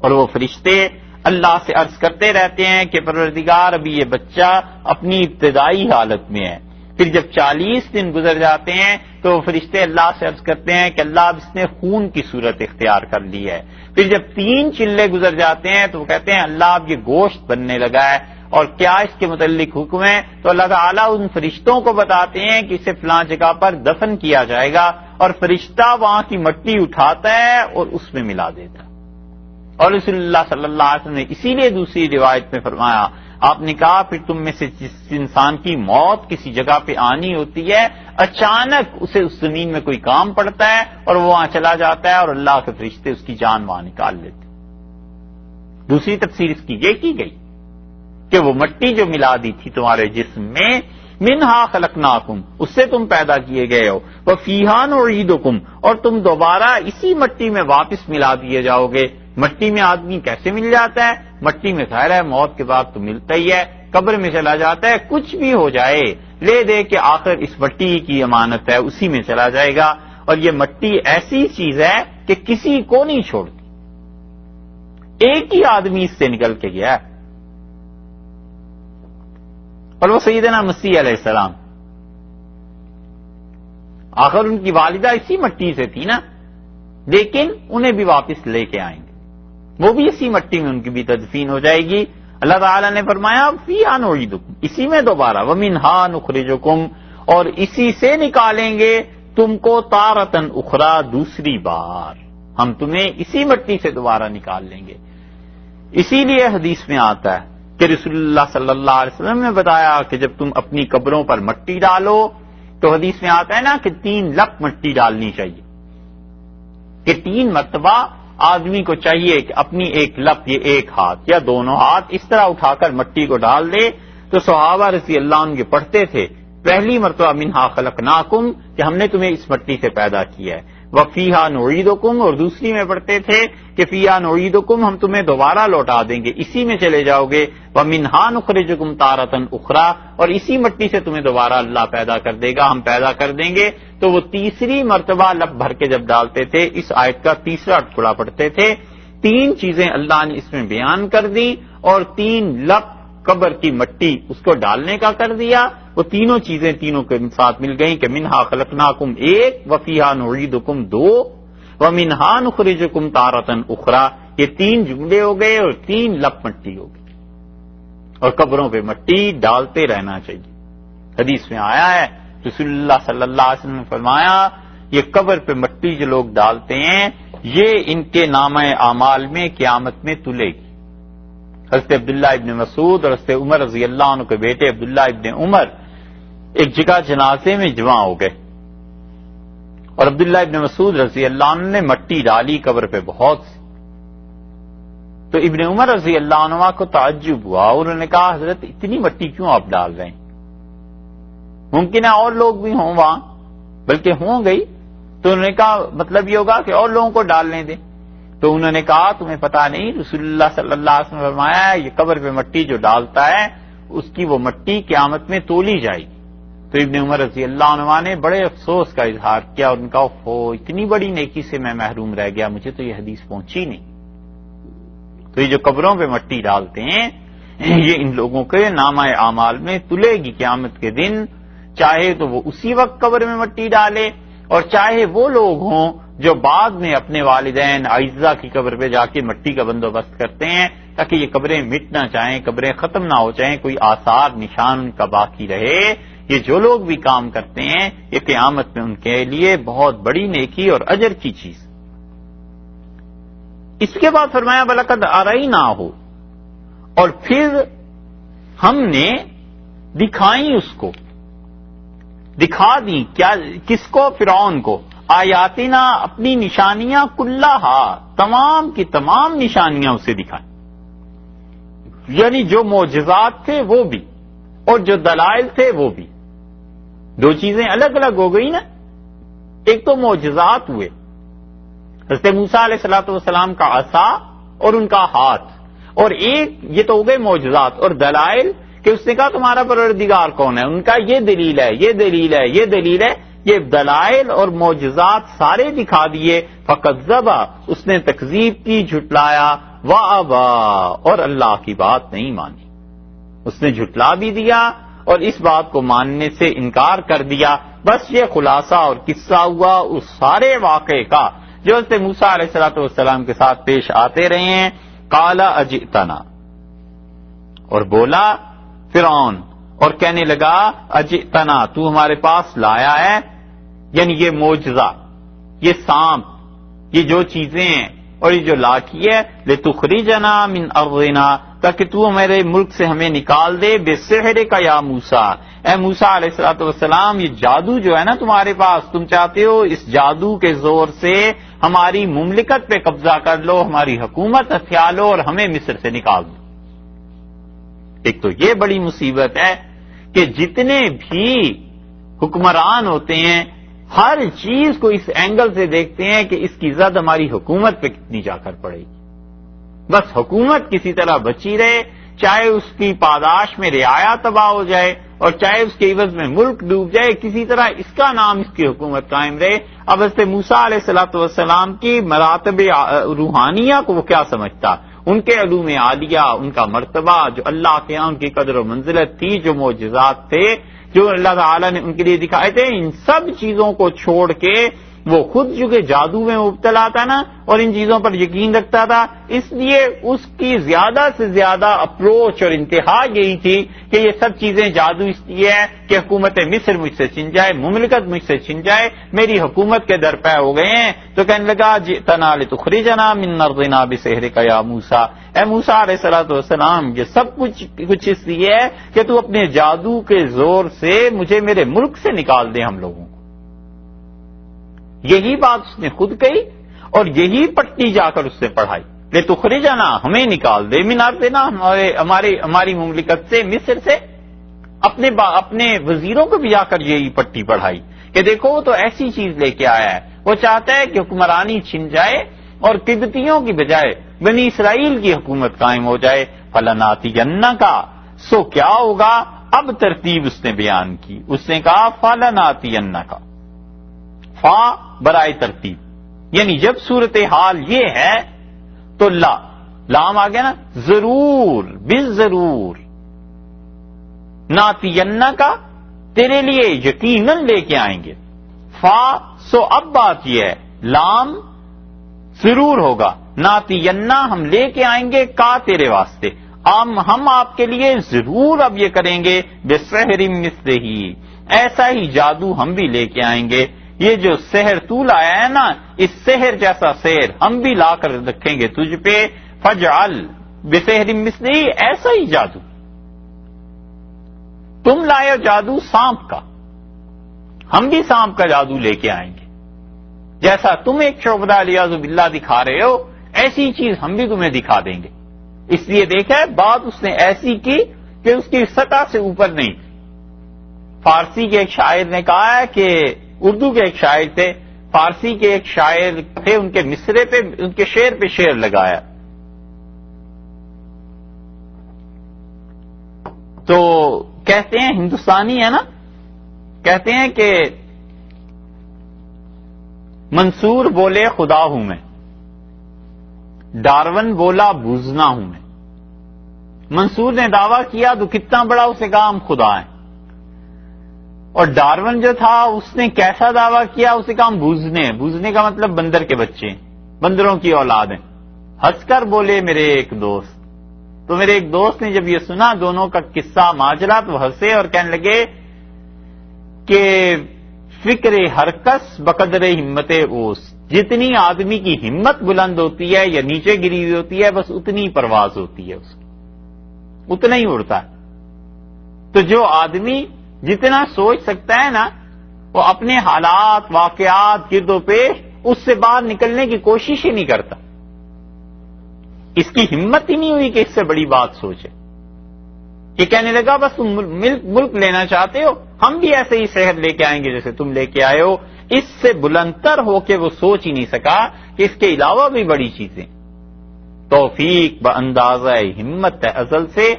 اور وہ فرشتے اللہ سے عرض کرتے رہتے ہیں کہ پروردگار ابھی یہ بچہ اپنی ابتدائی حالت میں ہے. پھر جب 40 دن گزر جاتے ہیں تو وہ فرشتے اللہ سے عرض کرتے ہیں کہ اللہ اب اس نے خون کی صورت اختیار کر لی ہے. پھر جب 3 چلے گزر جاتے ہیں تو وہ کہتے ہیں اللہ اب یہ گوشت بننے لگا ہے، اور کیا اس کے متعلق حکم ہے. تو اللہ تعالیٰ ان فرشتوں کو بتاتے ہیں کہ اسے فلاں جگہ پر دفن کیا جائے گا، اور فرشتہ وہاں کی مٹی اٹھاتا ہے اور اس میں ملا دیتا ہے. اور رسول اللہ صلی اللہ علیہ وسلم نے اسی لیے دوسری روایت میں فرمایا، آپ نے کہا پھر تم میں سے جس انسان کی موت کسی جگہ پہ آنی ہوتی ہے، اچانک اسے اس زمین میں کوئی کام پڑتا ہے اور وہ وہاں چلا جاتا ہے اور اللہ کے فرشتے اس کی جان وہاں نکال لیتے. دوسری تفسیر اس کی یہ کی گئی کہ وہ مٹی جو ملا دی تھی تمہارے جسم میں، منہا خلقناکم، اس سے تم پیدا کیے گئے ہو، وفیہا نعیدکم، اور تم دوبارہ اسی مٹی میں واپس ملا دیے جاؤ گے. مٹی میں آدمی کیسے مل جاتا ہے؟ مٹی میں ظاہر ہے موت کے بعد تو ملتا ہی ہے، قبر میں چلا جاتا ہے، کچھ بھی ہو جائے لے دے کے آخر اس مٹی کی امانت ہے، اسی میں چلا جائے گا. اور یہ مٹی ایسی چیز ہے کہ کسی کو نہیں چھوڑتی. ایک ہی آدمی اس سے نکل کے گیا ہے، اور وہ سیدنا مسیح علیہ السلام. آخر ان کی والدہ اسی مٹی سے تھی نا، لیکن انہیں بھی واپس لے کے آئیں گے. وہ بھی اسی مٹی میں ان کی بھی تدفین ہو جائے گی. اللہ تعالیٰ نے فرمایا فیہا نعیدکم، اسی میں دوبارہ، ومنہا نخرجکم، اور اسی سے نکالیں گے تم کو تارتن اخرى، دوسری بار ہم تمہیں اسی مٹی سے دوبارہ نکال لیں گے. اسی لیے حدیث میں آتا ہے کہ رسول اللہ صلی اللہ علیہ وسلم نے بتایا کہ جب تم اپنی قبروں پر مٹی ڈالو تو حدیث میں آتا ہے نا کہ 3 لپ مٹی ڈالنی چاہیے، کہ 3 مرتبہ آدمی کو چاہیے کہ اپنی ایک لپ، یہ ایک ہاتھ یا دونوں ہاتھ اس طرح اٹھا کر مٹی کو ڈال دے. تو صحابہ رضی اللہ عنہ کے پڑھتے تھے پہلی مرتبہ منہا خلقناکم، کہ ہم نے تمہیں اس مٹی سے پیدا کیا ہے، وفیہا نعیدکم، اور دوسری میں پڑھتے تھے کہ فیہا نعیدکم، ہم تمہیں دوبارہ لوٹا دیں گے، اسی میں چلے جاؤ گے، ومنہا نخرجکم تارتن اخرى، اور اسی مٹی سے تمہیں دوبارہ اللہ پیدا کر دے گا، ہم پیدا کر دیں گے. تو وہ تیسری مرتبہ لب بھر کے جب ڈالتے تھے اس آیت کا تیسرا ٹکڑا پڑھتے تھے. 3 چیزیں اللہ نے اس میں بیان کر دی اور 3 لب قبر کی مٹی اس کو ڈالنے کا کر دیا. وہ تینوں چیزیں تینوں کے ساتھ مل گئیں کہ منہا خلقناکم 1، وفیہا نعیدکم 2، ومنہا نخرجکم تارتن اخرى. یہ 3 جملے ہو گئے اور 3 لپ مٹی ہو گئی، اور قبروں پہ مٹی ڈالتے رہنا چاہیے. حدیث میں آیا ہے رسول اللہ صلی اللہ علیہ وسلم نے فرمایا یہ قبر پہ مٹی جو لوگ ڈالتے ہیں یہ ان کے نامہ اعمال میں قیامت میں تلے گی. حضرت عبداللہ ابن مسعود اور حضرت عمر رضی اللہ عنہ کے بیٹے عبداللہ ابن عمر ایک جگہ جنازے میں جمع ہو گئے، اور عبداللہ ابن مسعود رضی اللہ عنہ نے مٹی ڈالی قبر پہ بہت سی. تو ابن عمر رضی اللہ عنہ کو تعجب ہوا، انہوں نے کہا حضرت اتنی مٹی کیوں آپ ڈال رہے ہیں؟ ممکن ہے اور لوگ بھی ہوں وہاں، بلکہ ہوں گئی. تو انہوں نے کہا مطلب یہ ہوگا کہ اور لوگوں کو ڈالنے دیں. تو انہوں نے کہا تمہیں پتا نہیں رسول اللہ صلی اللہ علیہ وسلم نے فرمایا ہے یہ قبر پہ مٹی جو ڈالتا ہے اس کی وہ مٹی قیامت میں تولی جائے گی. تو ابن عمر رضی اللہ عنہ نے بڑے افسوس کا اظہار کیا اور ان کا اتنی بڑی نیکی سے میں محروم رہ گیا، مجھے تو یہ حدیث پہنچی نہیں. تو یہ جو قبروں پہ مٹی ڈالتے ہیں یہ ان لوگوں کے نامہ اعمال میں تلے گی قیامت کے دن، چاہے تو وہ اسی وقت قبر میں مٹی ڈالے اور چاہے وہ لوگ ہوں جو بعد میں اپنے والدین اعزاء کی قبر پہ جا کے مٹی کا بندوبست کرتے ہیں تاکہ یہ قبریں مٹ نہ جائیں، قبریں ختم نہ ہو جائیں، کوئی آثار نشان ان کا باقی رہے. یہ جو لوگ بھی کام کرتے ہیں یہ قیامت میں ان کے لیے بہت بڑی نیکی اور اجر کی چیز. اس کے بعد فرمایا بلقد اریناہ، اور پھر ہم نے دکھائیں اس کو، دکھا دی کیا، کس کو؟ فرعون کو، آیاتنا، اپنی نشانیاں، کلہا، تمام کی تمام نشانیاں اسے دکھائیں، یعنی جو معجزات تھے وہ بھی اور جو دلائل تھے وہ بھی. 2 چیزیں الگ الگ ہو گئی نا. ایک تو معجزات ہوئے، حضرت موسیٰ علیہ الصلوۃ والسلام کا عصا اور ان کا ہاتھ، اور ایک یہ تو ہو گئے معجزات. اور دلائل کہ اس نے کہا تمہارا پروردگار کون ہے، ان کا یہ دلیل ہے، یہ دلیل ہے، یہ دلیل ہے. یہ دلائل اور معجزات سارے دکھا دیے. فکذب، اس نے تکذیب کی، جھٹلایا. وابا، اور اللہ کی بات نہیں مانی، اس نے جھٹلا بھی دیا اور اس بات کو ماننے سے انکار کر دیا. بس یہ خلاصہ اور قصہ ہوا اس سارے واقعے کا جو حضرت موسیٰ علیہ السلام کے ساتھ پیش آتے رہے ہیں. قال اجئتنا، اور بولا فرعون اور کہنے لگا اجئتنا، تو ہمارے پاس لایا ہے، یعنی یہ معجزہ، یہ سانپ، یہ جو چیزیں ہیں اور یہ جو لاٹھی ہے، لتخرجنا من ارضنا، تاکہ تو ہمارے ملک سے ہمیں نکال دے، بسحرک یا موسیٰ، اے موسیٰ علیہ السلام، یہ جادو جو ہے نا تمہارے پاس، تم چاہتے ہو اس جادو کے زور سے ہماری مملکت پہ قبضہ کر لو، ہماری حکومت ہتھیا لو اور ہمیں مصر سے نکال دو. ایک تو یہ بڑی مصیبت ہے کہ جتنے بھی حکمران ہوتے ہیں ہر چیز کو اس اینگل سے دیکھتے ہیں کہ اس کی زد ہماری حکومت پہ کتنی جا کر پڑے گی. بس حکومت کسی طرح بچی رہے، چاہے اس کی پاداش میں رعایا تباہ ہو جائے اور چاہے اس کے عوض میں ملک ڈوب جائے، کسی طرح اس کا نام، اس کی حکومت قائم رہے. اب حضرت موسیٰ علیہ السلام کی مراتب روحانیہ کو وہ کیا سمجھتا؟ ان کے علوم عالیہ، ان کا مرتبہ جو اللہ کے یہاں ان کی قدر و منزلت تھی، جو معجزات تھے جو اللہ تعالیٰ نے ان کے لیے دکھائے تھے، ان سب چیزوں کو چھوڑ کے وہ خود چونکہ جادو میں مبتلا تھا نا اور ان چیزوں پر یقین رکھتا تھا، اس لیے اس کی زیادہ سے زیادہ اپروچ اور انتہا یہی تھی کہ یہ سب چیزیں جادو اس لیے ہے کہ حکومت مصر مجھ سے چھن جائے، مملکت مجھ سے چھن جائے، میری حکومت کے درپے ہو گئے ہیں۔ تو کہنے لگا جئتنا لتخرجنا من ارضنا بسحرک یا موسیٰ، اے موسیٰ علیہ السلام، یہ سب کچھ اس لیے ہے کہ تو اپنے جادو کے زور سے مجھے میرے ملک سے نکال دے ہم لوگوں کو۔ یہی بات اس نے خود کہی اور یہی پٹی جا کر اس نے پڑھائی، لتخرجنا، ہمیں نکال دے، من ارضنا، ہماری مملکت سے، مصر سے۔ اپنے وزیروں کو بھی جا کر یہی پٹی پڑھائی کہ دیکھو وہ تو ایسی چیز لے کے آیا ہے، وہ چاہتا ہے کہ حکمرانی چھن جائے اور قبطیوں کی بجائے بنی اسرائیل کی حکومت قائم ہو جائے۔ فلناتینک، سو کیا ہوگا؟ اب ترتیب اس نے بیان کی، اس نے کہا فلناتینک، فا برائے ترتیب، یعنی جب صورتحال یہ ہے تو لام آ گیا نا، ضرور بالضرور، ناتینک، تیرے لیے یقیناً لے کے آئیں گے۔ فا، سو اب بات یہ ہے، لام ضرور ہوگا، ناتینا ہم لے کے آئیں گے، کا تیرے واسطے، ہم آپ کے لیے ضرور اب یہ کریں گے، بسحر مثلہ، ایسا ہی جادو ہم بھی لے کے آئیں گے۔ یہ جو سحر تو لایا ہے نا، اس سحر جیسا سحر ہم بھی لا کر رکھیں گے تجھ پہ، فجعل بسحر مثلہ، ایسا ہی جادو تم لائے جادو سانپ کا، ہم بھی سانپ کا جادو لے کے آئیں گے، جیسا تم ایک شعبہ الیاذ باللہ دکھا رہے ہو ایسی چیز ہم بھی تمہیں دکھا دیں گے۔ اس لیے دیکھا بات اس نے ایسی کی کہ اس کی سطح سے اوپر نہیں تھی۔ فارسی کے ایک شاعر نے کہا ہے کہ اردو کے ایک شاعر تھے، فارسی کے ایک شاعر تھے، ان کے مصرے پہ، ان کے شعر پہ شعر لگایا تو کہتے ہیں، ہندوستانی ہے نا، کہتے ہیں کہ منصور بولے خدا ہوں میں، ڈارون بولا بوزنا ہوں میں۔ منصور نے دعویٰ کیا تو کتنا بڑا، اسے کہا ہم خدا ہیں، اور ڈارون جو تھا اس نے کیسا دعویٰ کیا، اسے کہا ہم بوزنے کا مطلب بندر کے بچے، بندروں کی اولاد ہیں۔ ہنس کر بولے میرے ایک دوست، تو میرے ایک دوست نے جب یہ سنا دونوں کا قصہ ماجرا تو ہنسے اور کہنے لگے کہ فکر ہر کس بقدر ہمت اوس، جتنی آدمی کی ہمت بلند ہوتی ہے یا نیچے گری ہوئی ہوتی ہے بس اتنی پرواز ہوتی ہے اس کی، اتنا ہی اڑتا ہے۔ تو جو آدمی جتنا سوچ سکتا ہے نا، وہ اپنے حالات، واقعات، گرد و پیش، اس سے باہر نکلنے کی کوشش ہی نہیں کرتا، اس کی ہمت ہی نہیں ہوئی کہ اس سے بڑی بات سوچے۔ یہ کہنے لگا بس تم ملک لینا چاہتے ہو، ہم بھی ایسے ہی شہر لے کے آئیں گے جیسے تم لے کے آئے ہو۔ اس سے بلندتر ہو کے وہ سوچ ہی نہیں سکا کہ اس کے علاوہ بھی بڑی چیزیں۔ توفیق باندازہ ہمت ازل سے،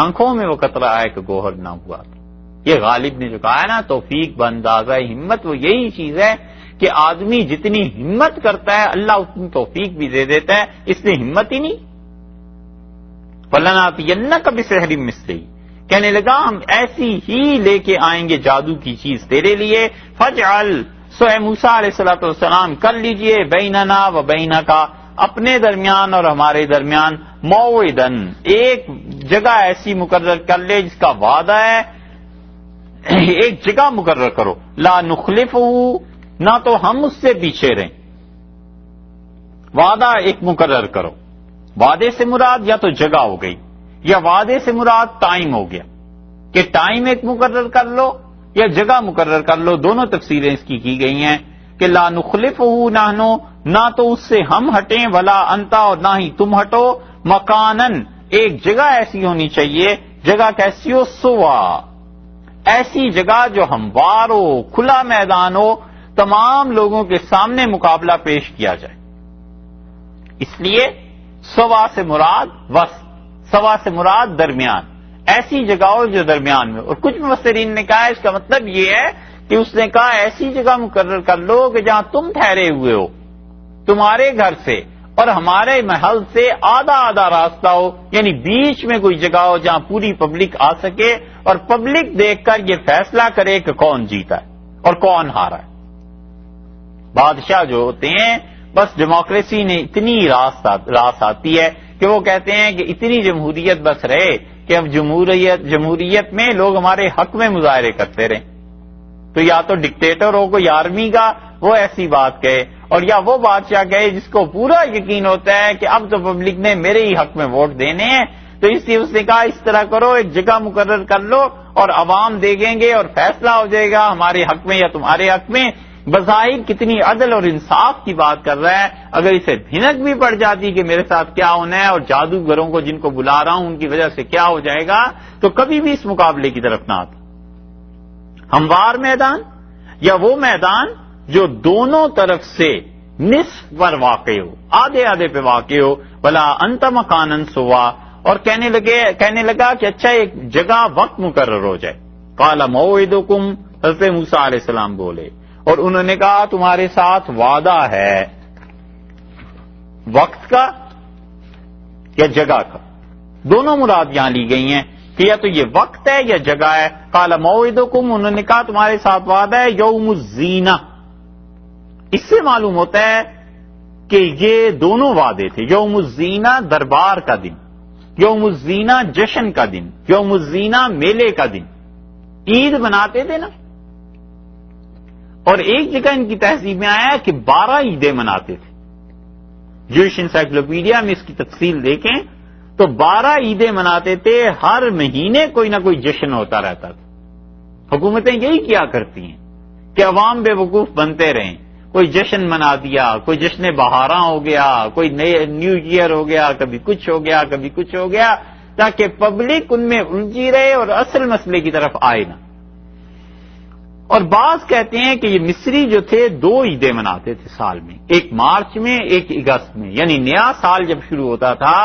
آنکھوں میں وہ قطرہ آئے کہ گوہر نہ ہوا۔ یہ غالب نے جو کہا ہے نا، توفیق باندازہ ہمت، وہ یہی چیز ہے کہ آدمی جتنی ہمت کرتا ہے اللہ اتنی توفیق بھی دے دیتا ہے، اس نے ہمت ہی نہیں۔ فلناتینک بسحر مثلہ، کہنے لگا ہم ایسی ہی لے کے آئیں گے جادو کی چیز تیرے لیے۔ فجعل، سو اے موسیٰ علیہ السلام کر لیجئے، بیننا و بینک، اپنے درمیان اور ہمارے درمیان، موعدن، ایک جگہ ایسی مقرر کر لے جس کا وعدہ ہے، ایک جگہ مقرر کرو، لا نخلفہ، نہ تو ہم اس سے پیچھے رہیں، وعدہ ایک مقرر کرو۔ وعدے سے مراد یا تو جگہ ہو گئی یا وعدے سے مراد ٹائم ہو گیا کہ ٹائم ایک مقرر کر لو یا جگہ مقرر کر لو، دونوں تفسیریں اس کی گئی ہیں کہ لا نخلفہ نحن، نہ تو اس سے ہم ہٹیں، ولا انتا، اور نہ ہی تم ہٹو، مکانن، ایک جگہ ایسی ہونی چاہیے، جگہ کیسی ہو، سوا، ایسی جگہ جو ہموار ہو، کھلا میدان ہو، تمام لوگوں کے سامنے مقابلہ پیش کیا جائے۔ اس لیے سوا سے مراد وسط، سوا سے مراد درمیان، ایسی جگہ ہو جو درمیان میں۔ اور کچھ مفسرین نے کہا اس کا مطلب یہ ہے کہ اس نے کہا ایسی جگہ مقرر کر لو کہ جہاں تم ٹھہرے ہوئے ہو، تمہارے گھر سے اور ہمارے محل سے آدھا آدھا راستہ ہو، یعنی بیچ میں کوئی جگہ ہو جہاں پوری پبلک آ سکے اور پبلک دیکھ کر یہ فیصلہ کرے کہ کون جیتا ہے اور کون ہارا ہے۔ بادشاہ جو ہوتے ہیں بس ڈیموکریسی نے اتنی راس آتی ہے کہ وہ کہتے ہیں کہ اتنی جمہوریت بس رہے کہ اب جمہوریت میں لوگ ہمارے حق میں مظاہرے کرتے رہیں. تو یا تو ڈکٹیٹر ہو کوئی آرمی کا وہ ایسی بات کہے، اور یا وہ بادشاہ کہے جس کو پورا یقین ہوتا ہے کہ اب تو پبلک نے میرے ہی حق میں ووٹ دینے ہیں، تو اس لیے اس نے کہا اس طرح کرو، ایک جگہ مقرر کر لو اور عوام دیکھیں گے اور فیصلہ ہو جائے گا ہمارے حق میں یا تمہارے حق میں. بظاہر کتنی عدل اور انصاف کی بات کر رہا ہے. اگر اسے بھنک بھی پڑ جاتی کہ میرے ساتھ کیا ہونا ہے اور جادوگروں کو جن کو بلا رہا ہوں ان کی وجہ سے کیا ہو جائے گا، تو کبھی بھی اس مقابلے کی طرف نہ آتا. ہموار میدان یا وہ میدان جو دونوں طرف سے نصف پر واقع ہو، آدھے آدھے پہ واقع ہو. بلا انت مکانن سوا، اور کہنے لگا کہ اچھا ایک جگہ وقت مقرر ہو جائے. قال موعدکم، حضرت موسیٰ علیہ السلام بولے، اور انہوں نے کہا تمہارے ساتھ وعدہ ہے وقت کا یا جگہ کا. دونوں مراد یہاں لی گئی ہیں کہ یا تو یہ وقت ہے یا جگہ ہے. قال موعدکم، انہوں نے کہا تمہارے ساتھ وعدہ ہے یوم الزینہ. اس سے معلوم ہوتا ہے کہ یہ دونوں وعدے تھے. یوم الزینہ دربار کا دن، یوم الزینہ جشن کا دن، یوم الزینہ میلے کا دن. عید مناتے تھے نا، اور ایک جگہ ان کی تہذیب میں آیا کہ 12 عیدیں مناتے تھے. جوئش انسائکلوپیڈیا میں اس کی تفصیل دیکھیں تو 12 عیدیں مناتے تھے. ہر مہینے کوئی نہ کوئی جشن ہوتا رہتا تھا. حکومتیں یہی کیا کرتی ہیں کہ عوام بے وقوف بنتے رہیں. کوئی جشن منا دیا، کوئی جشن بہاراں ہو گیا، کوئی نیو ایئر ہو گیا، کبھی کچھ ہو گیا کبھی کچھ ہو گیا، تاکہ پبلک ان میں الجھی رہے اور اصل مسئلے کی طرف آئے نہ. اور بعض کہتے ہیں کہ یہ مصری جو تھے 2 عیدیں مناتے تھے سال میں، ایک مارچ میں ایک اگست میں. یعنی نیا سال جب شروع ہوتا تھا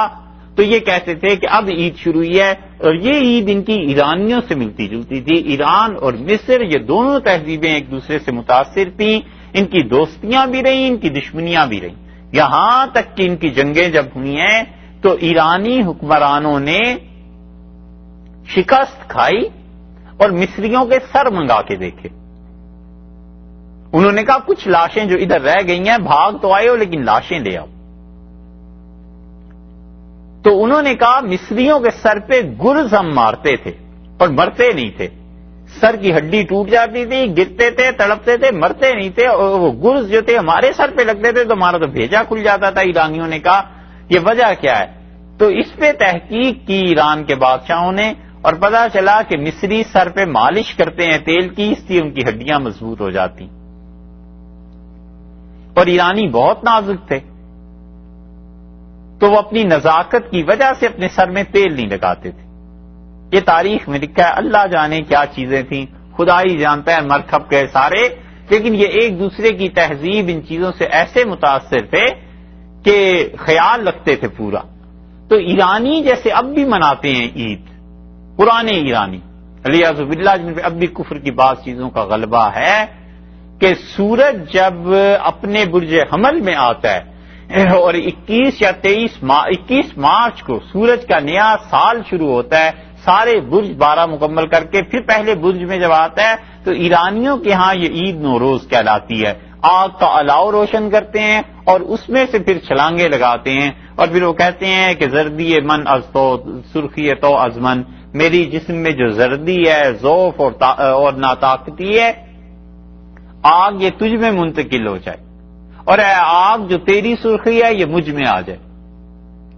تو یہ کہتے تھے کہ اب عید شروع ہوئی ہے. اور یہ عید ان کی ایرانیوں سے ملتی جلتی تھی. ایران اور مصر یہ دونوں تہذیبیں ایک دوسرے سے متاثر تھیں. ان کی دوستیاں بھی رہیں، ان کی دشمنیاں بھی رہیں، یہاں تک کہ ان کی جنگیں جب ہوئی ہیں تو ایرانی حکمرانوں نے شکست کھائی اور مصریوں کے سر منگا کے دیکھے. انہوں نے کہا کچھ لاشیں جو ادھر رہ گئی ہیں بھاگ تو آئے ہو لیکن لاشیں لے آؤ. تو انہوں نے کہا مصریوں کے سر پہ گرز ہم مارتے تھے اور مرتے نہیں تھے. سر کی ہڈی ٹوٹ جاتی تھی، گرتے تھے، تڑپتے تھے، مرتے نہیں تھے، اور وہ گرز جو تھے ہمارے سر پہ لگتے تھے تو ہمارا تو بھیجا کھل جاتا تھا. ایرانیوں نے کہا یہ وجہ کیا ہے؟ تو اس پہ تحقیق کی ایران کے بادشاہوں نے اور پتا چلا کہ مصری سر پہ مالش کرتے ہیں تیل کی، اس لیے ان کی ہڈیاں مضبوط ہو جاتی. اور ایرانی بہت نازک تھے تو وہ اپنی نزاکت کی وجہ سے اپنے سر میں تیل نہیں لگاتے تھے. یہ تاریخ میں لکھا ہے. اللہ جانے کیا چیزیں تھیں، خدا ہی جانتا ہے، مرکب کے سارے. لیکن یہ ایک دوسرے کی تہذیب ان چیزوں سے ایسے متاثر تھے کہ خیال رکھتے تھے پورا. تو ایرانی جیسے اب بھی مناتے ہیں عید، پرانے ایرانی علیہ باللہ جن پہ اب بھی کفر کی بعض چیزوں کا غلبہ ہے کہ سورج جب اپنے برج حمل میں آتا ہے اور 21 مارچ کو سورج کا نیا سال شروع ہوتا ہے، سارے برج 12 مکمل کر کے پھر پہلے برج میں جب آتا ہے تو ایرانیوں کے ہاں یہ عید نوروز کہلاتی ہے. آگ کا الاؤ روشن کرتے ہیں اور اس میں سے پھر چھلانگے لگاتے ہیں اور پھر وہ کہتے ہیں کہ زردی من از تو سرخی تو ازمن، میری جسم میں جو زردی ہے، ضعف اور ناطاقتی ہے، آگ یہ تجھ میں منتقل ہو جائے، اور اے آگ جو تیری سرخی ہے یہ مجھ میں آ جائے.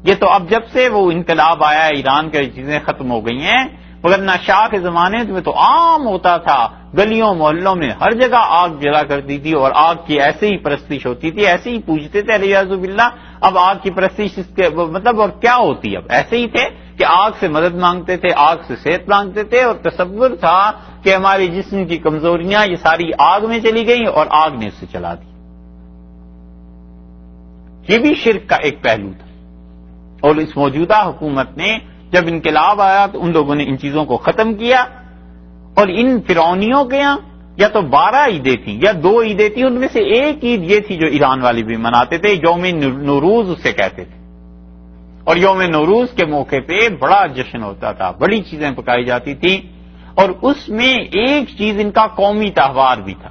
یہ تو اب جب سے وہ انقلاب آیا ہے ایران کی چیزیں ختم ہو گئی ہیں، مگر نہ شاہ کے زمانے میں تو عام ہوتا تھا، گلیوں محلوں میں ہر جگہ آگ جلا کرتی تھی اور آگ کی ایسے ہی پرستش ہوتی تھی، ایسے ہی پوجتے تھے علیہ باللہ. اب آگ کی پرستش اس کے مطلب اور کیا ہوتی؟ اب ایسے ہی تھے کہ آگ سے مدد مانگتے تھے، آگ سے صحت مانگتے تھے، اور تصور تھا کہ ہماری جسم کی کمزوریاں یہ ساری آگ میں چلی گئیں اور آگ نے اسے چلا دی. یہ بھی شرک کا ایک پہلو تھا. اور اس موجودہ حکومت نے جب انقلاب آیا تو ان لوگوں نے ان چیزوں کو ختم کیا. اور ان فرعونیوں کے یہاں یا تو 12 عیدیں تھیں یا 2 عیدیں تھیں، ان میں سے ایک عید یہ تھی جو ایران والے بھی مناتے تھے، یوم نوروز اسے کہتے تھے. اور یوم نوروز کے موقع پہ بڑا جشن ہوتا تھا، بڑی چیزیں پکائی جاتی تھیں، اور اس میں ایک چیز ان کا قومی تہوار بھی تھا.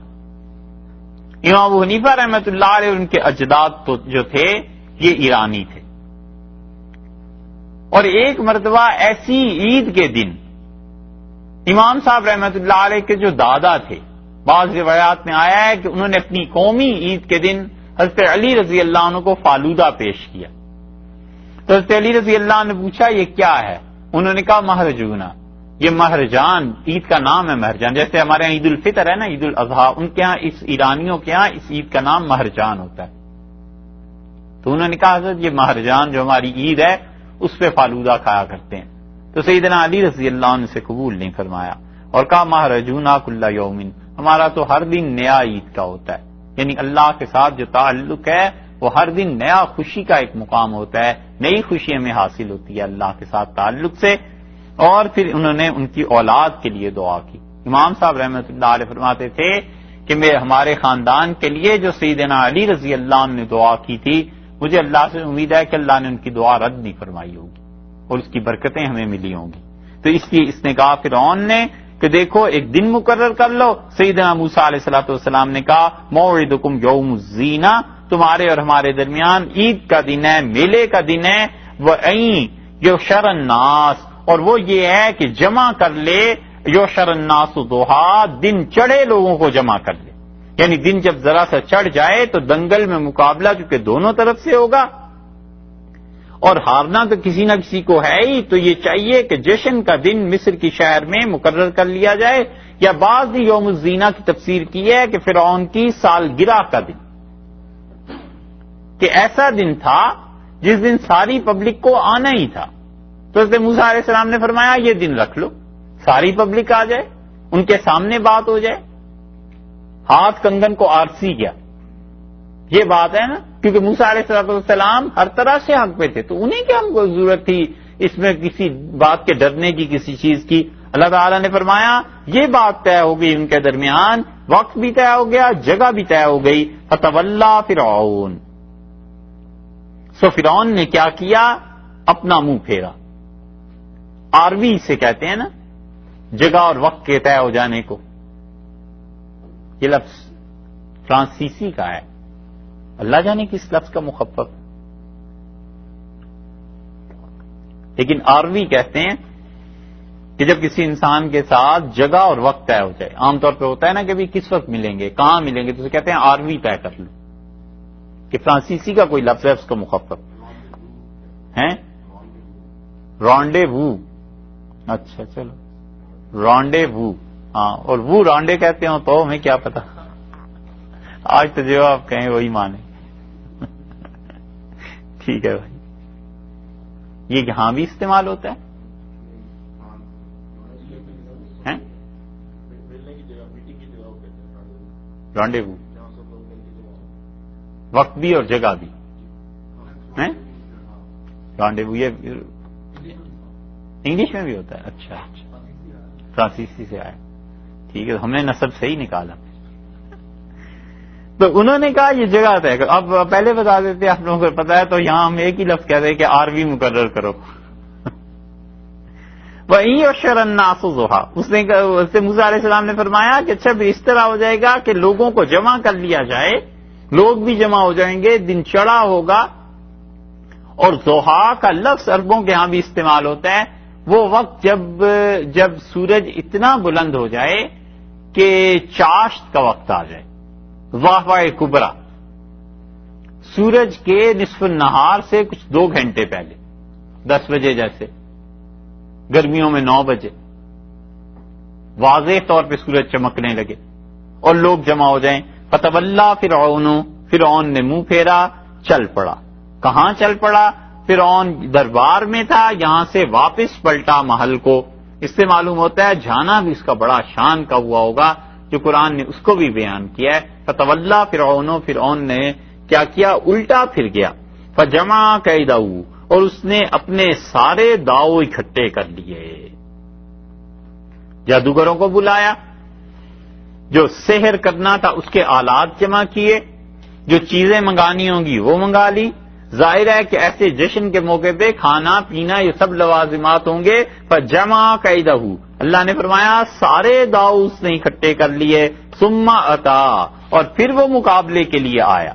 امام ابو حنیفہ رحمۃ اللہ علیہ ان کے اجداد تو جو تھے یہ ایرانی تھے، اور ایک مرتبہ ایسی عید کے دن امام صاحب رحمۃ اللہ علیہ کے جو دادا تھے، بعض روایات میں آیا ہے کہ انہوں نے اپنی قومی عید کے دن حضرت علی رضی اللہ عنہ کو فالودہ پیش کیا، تو حضرت علی رضی اللہ عنہ نے پوچھا یہ کیا ہے؟ انہوں نے کہا مہرجونہ، یہ مہرجان عید کا نام ہے مہرجان، جیسے ہمارے یہاں عید الفطر ہے نا، عید الاضحیٰ، ان کے ہاں اس ایرانیوں کے ہاں اس عید کا نام مہرجان ہوتا ہے۔ تو انہوں نے کہا حضرت یہ مہرجان جو ہماری عید ہے اس پہ فالودہ کھایا کرتے ہیں، تو سیدنا علی رضی اللہ عنہ سے قبول نہیں فرمایا اور کہا مہرجونہ کل یومن، ہمارا تو ہر دن نیا عید کا ہوتا ہے، یعنی اللہ کے ساتھ جو تعلق ہے وہ ہر دن نیا خوشی کا ایک مقام ہوتا ہے، نئی خوشی ہمیں حاصل ہوتی ہے اللہ کے ساتھ تعلق سے۔ اور پھر انہوں نے ان کی اولاد کے لیے دعا کی۔ امام صاحب رحمۃ اللہ علیہ فرماتے تھے کہ میں ہمارے خاندان کے لیے جو سیدنا علی رضی اللہ عنہ نے دعا کی تھی، مجھے اللہ سے امید ہے کہ اللہ نے ان کی دعا رد نہیں فرمائی ہوگی اور اس کی برکتیں ہمیں ملی ہوں گی۔ تو اس لیے اس نے کہا فرعون نے کہ دیکھو ایک دن مقرر کر لو۔ سیدنا موسیٰ علیہ الصلوۃ والسلام نے کہا موعدکم یوم الزینہ، تمہارے اور ہمارے درمیان عید کا دن ہے، میلے کا دن ہے، وَأَن یحشر الناس، اور وہ یہ ہے کہ جمع کر لے، یحشر الناس ضحیٰ، دن چڑھے لوگوں کو جمع کر لے، یعنی دن جب ذرا سا چڑھ جائے تو دنگل میں مقابلہ چونکہ دونوں طرف سے ہوگا اور ہارنا تو کسی نہ کسی کو ہے ہی، تو یہ چاہیے کہ جشن کا دن مصر کی شہر میں مقرر کر لیا جائے، یا بعض نے یوم الزینہ کی تفسیر کی ہے کہ فرعون کی سالگرہ کا دن، کہ ایسا دن تھا جس دن ساری پبلک کو آنا ہی تھا، تو حضرت موسیٰ علیہ السلام نے فرمایا یہ دن رکھ لو، ساری پبلک آ جائے، ان کے سامنے بات ہو جائے، ہاتھ کنگن کو آرسی کیا، یہ بات ہے نا، کیونکہ موسیٰ علیہ السلام ہر طرح سے حق پہ تھے، تو انہیں کیا ہم کو ضرورت تھی اس میں کسی بات کے ڈرنے کی، کسی چیز کی۔ اللہ تعالیٰ نے فرمایا یہ بات طے ہو گئی ان کے درمیان، وقت بھی طے ہو گیا، جگہ بھی طے ہو گئی۔ فتولی فرعون، سو فرعون نے کیا کیا؟ اپنا منہ پھیرا۔ آروی سے کہتے ہیں نا جگہ اور وقت کے طے ہو جانے کو، یہ لفظ فرانسیسی کا ہے، اللہ جانے کس لفظ کا مخفف، لیکن آروی کہتے ہیں کہ جب کسی انسان کے ساتھ جگہ اور وقت طے ہو جائے، عام طور پہ ہوتا ہے نا کہ کس وقت ملیں گے، کہاں ملیں گے، تو اسے کہتے ہیں آروی طے کر لو، کہ فرانسیسی کا کوئی لفظ ہے اس کا مخفف ہے، رانڈے وو، اچھا چلو رانڈے وو، ہاں، اور وہ رانڈے کہتے ہوں تو ہمیں کیا پتا، آج تو جو آپ کہیں وہی مانے۔ ٹھیک ہے بھائی، یہ یہاں بھی استعمال ہوتا ہے، رانڈے وو، وقت بھی اور جگہ بھی، رانڈے وو یہ انگلش میں بھی ہوتا ہے، اچھا اچھا، فرانسیسی سے آیا، ٹھیک ہے، ہم نے نسب صحیح نکالا۔ تو انہوں نے کہا یہ جگہ طے کرو، اب پہلے بتا دیتے آپ لوگوں کو پتا ہے، تو یہاں ہم ایک ہی لفظ کہتے ہیں کہ آروی مقرر کرو۔ وَإِن يُحْشَرَ النَّاسُ ضُحًى، اس نے موسیٰ علیہ السلام نے فرمایا کہ اچھا بھی اس طرح ہو جائے گا کہ لوگوں کو جمع کر لیا جائے، لوگ بھی جمع ہو جائیں گے، دن چڑھا ہوگا، اور ضحیٰ کا لفظ عربوں کے ہاں بھی استعمال ہوتا ہے، وہ وقت جب سورج اتنا بلند ہو جائے کہ چاشت کا وقت آ جائے، ضحوہ کبریٰ، سورج کے نصف النہار سے کچھ 2 گھنٹے پہلے، 10 بجے جیسے، گرمیوں میں 9 بجے واضح طور پہ سورج چمکنے لگے اور لوگ جمع ہو جائیں۔ فتولی فرعون نے منہ پھیرا، چل پڑا۔ کہاں چل پڑا؟ فرعون دربار میں تھا، یہاں سے واپس پلٹا محل کو۔ اس سے معلوم ہوتا ہے جانا بھی اس کا بڑا شان کا ہوا ہوگا، جو قرآن نے اس کو بھی بیان کیا ہے۔ فتولی فرعون نے کیا کیا؟ الٹا پھر گیا۔ فجمع کیدہ، اور اس نے اپنے سارے داؤ اکٹھے کر لیے، جادوگروں کو بلایا، جو سحر کرنا تھا اس کے آلات جمع کیے، جو چیزیں منگانی ہوں گی وہ منگا لی۔ ظاہر ہے کہ ایسے جشن کے موقع پہ کھانا پینا یہ سب لوازمات ہوں گے۔ فجمع کیدہ، اللہ نے فرمایا سارے داؤ اس نے اکٹھے کر لیے، ثم اتا، اور پھر وہ مقابلے کے لیے آیا،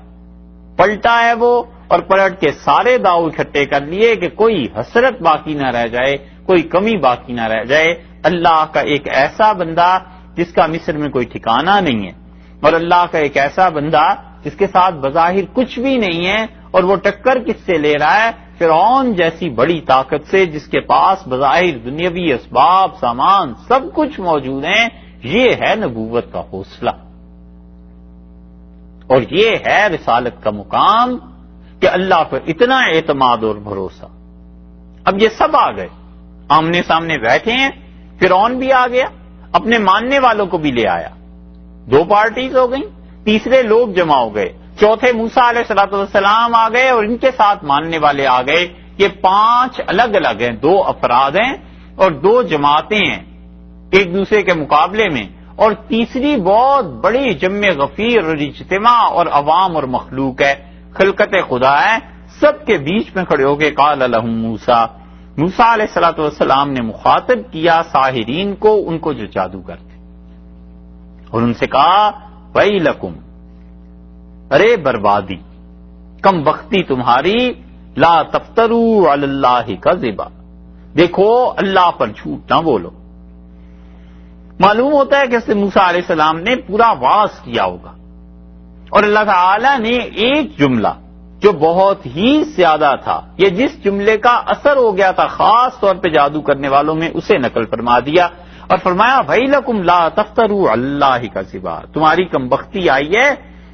پلٹا ہے وہ، اور پلٹ کے سارے داؤ اکٹھے کر لیے کہ کوئی حسرت باقی نہ رہ جائے، کوئی کمی باقی نہ رہ جائے۔ اللہ کا ایک ایسا بندہ جس کا مصر میں کوئی ٹھکانہ نہیں ہے، اور اللہ کا ایک ایسا بندہ جس کے ساتھ بظاہر کچھ بھی نہیں ہے، اور وہ ٹکر کس سے لے رہا ہے؟ فرعون جیسی بڑی طاقت سے، جس کے پاس بظاہر دنیاوی اسباب سامان سب کچھ موجود ہیں۔ یہ ہے نبوت کا حوصلہ، اور یہ ہے رسالت کا مقام کہ اللہ پر اتنا اعتماد اور بھروسہ۔ اب یہ سب آ گئے، آمنے سامنے بیٹھے ہیں، فرعون بھی آ گیا، اپنے ماننے والوں کو بھی لے آیا، دو پارٹیز ہو گئیں، تیسرے لوگ جمع ہو گئے، چوتھے موسیٰ علیہ السلام آ گئے اور ان کے ساتھ ماننے والے آ گئے۔ یہ 5 الگ الگ ہیں، 2 افراد ہیں اور 2 جماعتیں ہیں ایک دوسرے کے مقابلے میں، اور تیسری بہت بڑی جمع غفیر اور اجتماع اور عوام اور مخلوق ہے، خلقت خدا ہے، سب کے بیچ میں کھڑے ہو کے قال لهم موسیٰ، موسیٰ علیہ السلام نے مخاطب کیا ساحرین کو، ان کو جو جادوگر تھے، اور ان سے کہا ویلکم، ارے بربادی، کم بختی تمہاری، لا تفتروا علی اللہ کذبا، دیکھو اللہ پر جھوٹ نہ بولو۔ معلوم ہوتا ہے کہ موسیٰ علیہ السلام نے پورا واعظ کیا ہوگا، اور اللہ تعالی نے ایک جملہ جو بہت ہی زیادہ تھا، یہ جس جملے کا اثر ہو گیا تھا خاص طور پہ جادو کرنے والوں میں، اسے نقل فرما دیا اور فرمایا ویلکم لا تفتروا علی اللہ کذبا، تمہاری کم بختی آئی ہے،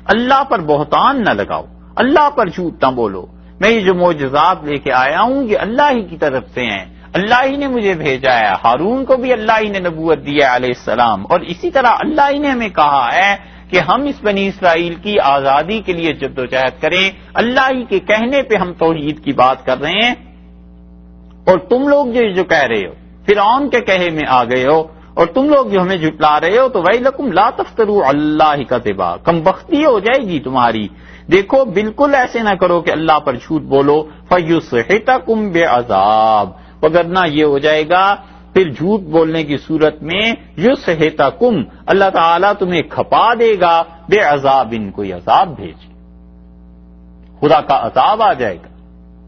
اللہ پر بہتان نہ لگاؤ، اللہ پر جھوٹ نہ بولو، میں یہ جو معجزات لے کے آیا ہوں یہ اللہ ہی کی طرف سے ہیں، اللہ ہی نے مجھے بھیجا ہے، ہارون کو بھی اللہ ہی نے نبوت دی ہے علیہ السلام، اور اسی طرح اللہ ہی نے ہمیں کہا ہے کہ ہم اس بنی اسرائیل کی آزادی کے لیے جدوجہد کریں، اللہ ہی کے کہنے پہ ہم توحید کی بات کر رہے ہیں، اور تم لوگ جو کہہ رہے ہو فرعون کے کہے میں آ گئے ہو، اور تم لوگ جو ہمیں جھٹلا رہے ہو، تو ویلکم لا تفتروا علی اللہ کذبا، کم بختی ہو جائے گی تمہاری، دیکھو بالکل ایسے نہ کرو کہ اللہ پر جھوٹ بولو، فیسحتکم بعذاب، وگرنہ یہ ہو جائے گا پھر جھوٹ بولنے کی صورت میں یسحتکم، اللہ تعالیٰ تمہیں کھپا دے گا، بے عذاب، کوئی عذاب بھیج، خدا کا عذاب آ جائے گا۔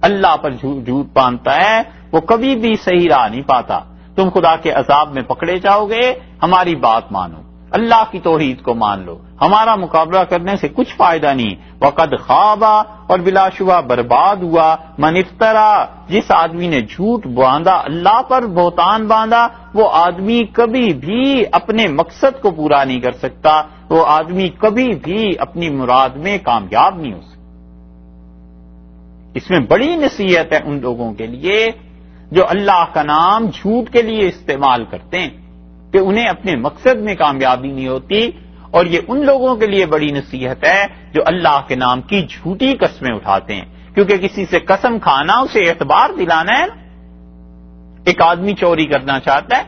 اللہ پر جھوٹ باندھتا ہے وہ کبھی بھی صحیح راہ نہیں پاتا، تم خدا کے عذاب میں پکڑے جاؤ گے، ہماری بات مانو، اللہ کی توحید کو مان لو، ہمارا مقابلہ کرنے سے کچھ فائدہ نہیں۔ وقد خوابا، اور بلا شبہ برباد ہوا، من افترا، جس آدمی نے جھوٹ باندھا، اللہ پر بہتان باندھا، وہ آدمی کبھی بھی اپنے مقصد کو پورا نہیں کر سکتا، وہ آدمی کبھی بھی اپنی مراد میں کامیاب نہیں ہو سکتا۔ اس میں بڑی نصیحت ہے ان لوگوں کے لیے جو اللہ کا نام جھوٹ کے لیے استعمال کرتے ہیں کہ انہیں اپنے مقصد میں کامیابی نہیں ہوتی، اور یہ ان لوگوں کے لیے بڑی نصیحت ہے جو اللہ کے نام کی جھوٹی قسمیں اٹھاتے ہیں، کیونکہ کسی سے قسم کھانا اسے اعتبار دلانا ہے نا۔ ایک آدمی چوری کرنا چاہتا ہے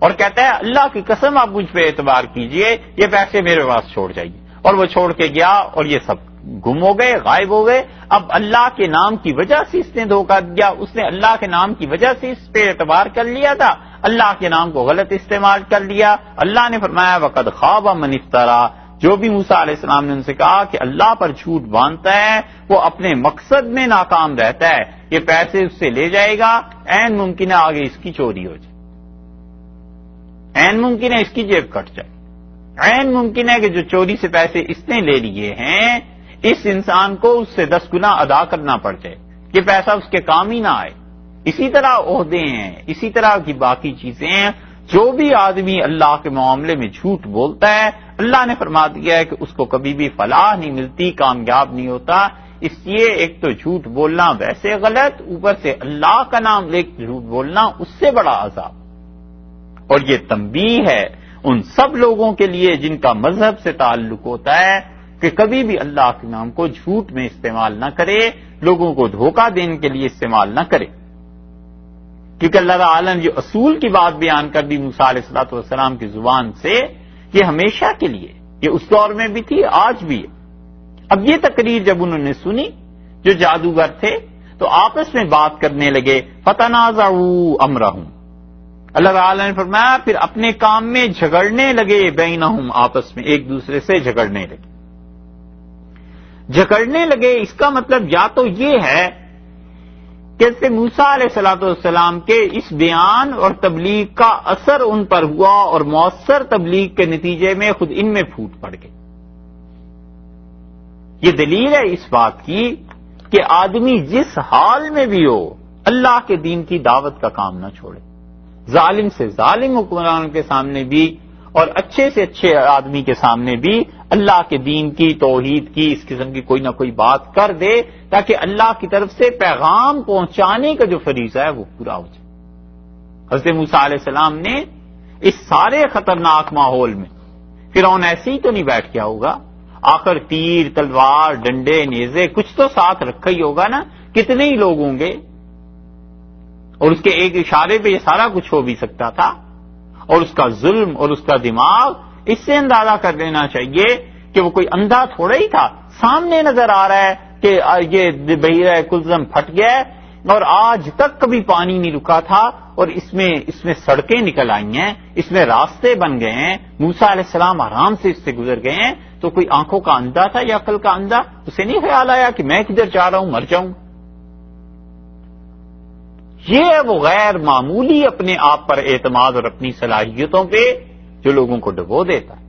اور کہتا ہے اللہ کی قسم آپ مجھ پہ اعتبار کیجئے، یہ پیسے میرے پاس چھوڑ جائیے، اور وہ چھوڑ کے گیا اور یہ سب گم ہو گئے، غائب ہو گئے۔ اب اللہ کے نام کی وجہ سے اس نے دھوکہ دیا، اس نے اللہ کے نام کی وجہ سے اس پہ اعتبار کر لیا تھا، اللہ کے نام کو غلط استعمال کر لیا۔ اللہ نے فرمایا وقد خواب من افترا، جو بھی موسیٰ علیہ السلام نے ان سے کہا کہ اللہ پر جھوٹ باندھتا ہے وہ اپنے مقصد میں ناکام رہتا ہے، یہ پیسے اس سے لے جائے گا، عین ممکن ہے آگے اس کی چوری ہو جائے، عین ممکن ہے اس کی جیب کٹ جائے، عین ممکن ہے کہ جو چوری سے پیسے اس نے لے لیے ہیں اس انسان کو اس سے 10 گنا ادا کرنا پڑ جائے، یہ پیسہ اس کے کام ہی نہ آئے۔ اسی طرح عہدے ہیں، اسی طرح کی باقی چیزیں ہیں، جو بھی آدمی اللہ کے معاملے میں جھوٹ بولتا ہے اللہ نے فرما دیا ہے کہ اس کو کبھی بھی فلاح نہیں ملتی، کامیاب نہیں ہوتا۔ اس لیے ایک تو جھوٹ بولنا ویسے غلط، اوپر سے اللہ کا نام لے کے جھوٹ بولنا اس سے بڑا عذاب، اور یہ تنبیہ ہے ان سب لوگوں کے لیے جن کا مذہب سے تعلق ہوتا ہے کہ کبھی بھی اللہ کے نام کو جھوٹ میں استعمال نہ کرے، لوگوں کو دھوکہ دینے کے لیے استعمال نہ کرے، کیونکہ اللہ تعالیٰ نے جو اصول کی بات بیان کر دی موسیٰ علیہ السلام کی زبان سے، یہ ہمیشہ کے لیے، یہ اس دور میں بھی تھی، آج بھی ہے۔ اب یہ تقریر جب انہوں نے سنی جو جادوگر تھے تو آپس میں بات کرنے لگے، فتنازعوا امرہم، اللہ تعالی نے فرمایا پھر اپنے کام میں جھگڑنے لگے، بینہم آپس میں ایک دوسرے سے جھگڑنے لگے۔ جھگڑنے لگے اس کا مطلب یا تو یہ ہے کہ موسیٰ علیہ الصلوۃ والسلام کے اس بیان اور تبلیغ کا اثر ان پر ہوا اور مؤثر تبلیغ کے نتیجے میں خود ان میں پھوٹ پڑ گئی۔ یہ دلیل ہے اس بات کی کہ آدمی جس حال میں بھی ہو اللہ کے دین کی دعوت کا کام نہ چھوڑے، ظالم سے ظالم حکمران کے سامنے بھی اور اچھے سے اچھے آدمی کے سامنے بھی اللہ کے دین کی، توحید کی، اس قسم کی کوئی نہ کوئی بات کر دے تاکہ اللہ کی طرف سے پیغام پہنچانے کا جو فریضہ ہے وہ پورا ہو جائے۔ حضرت موسیٰ علیہ السلام نے اس سارے خطرناک ماحول میں، فرعون ایسے ہی تو نہیں بیٹھ گیا ہوگا، آخر تیر، تلوار، ڈنڈے، نیزے کچھ تو ساتھ رکھا ہی ہوگا نا، کتنے ہی لوگ ہوں گے، اور اس کے ایک اشارے پہ یہ سارا کچھ ہو بھی سکتا تھا۔ اور اس کا ظلم اور اس کا دماغ، اس سے اندازہ کر لینا چاہیے کہ وہ کوئی اندھا تھوڑا ہی تھا، سامنے نظر آ رہا ہے کہ یہ بحیرہ کلزم پھٹ گیا ہے اور آج تک کبھی پانی نہیں رکا تھا، اور اس میں سڑکیں نکل آئی ہیں، اس میں راستے بن گئے ہیں، موسیٰ علیہ السلام آرام سے اس سے گزر گئے ہیں۔ تو کوئی آنکھوں کا اندھا تھا یا عقل کا اندھا؟ اسے نہیں خیال آیا کہ میں کدھر جا رہا ہوں، مر جاؤں؟ یہ ہے وہ غیر معمولی اپنے آپ پر اعتماد اور اپنی صلاحیتوں پہ جو لوگوں کو ڈبو دیتا ہے۔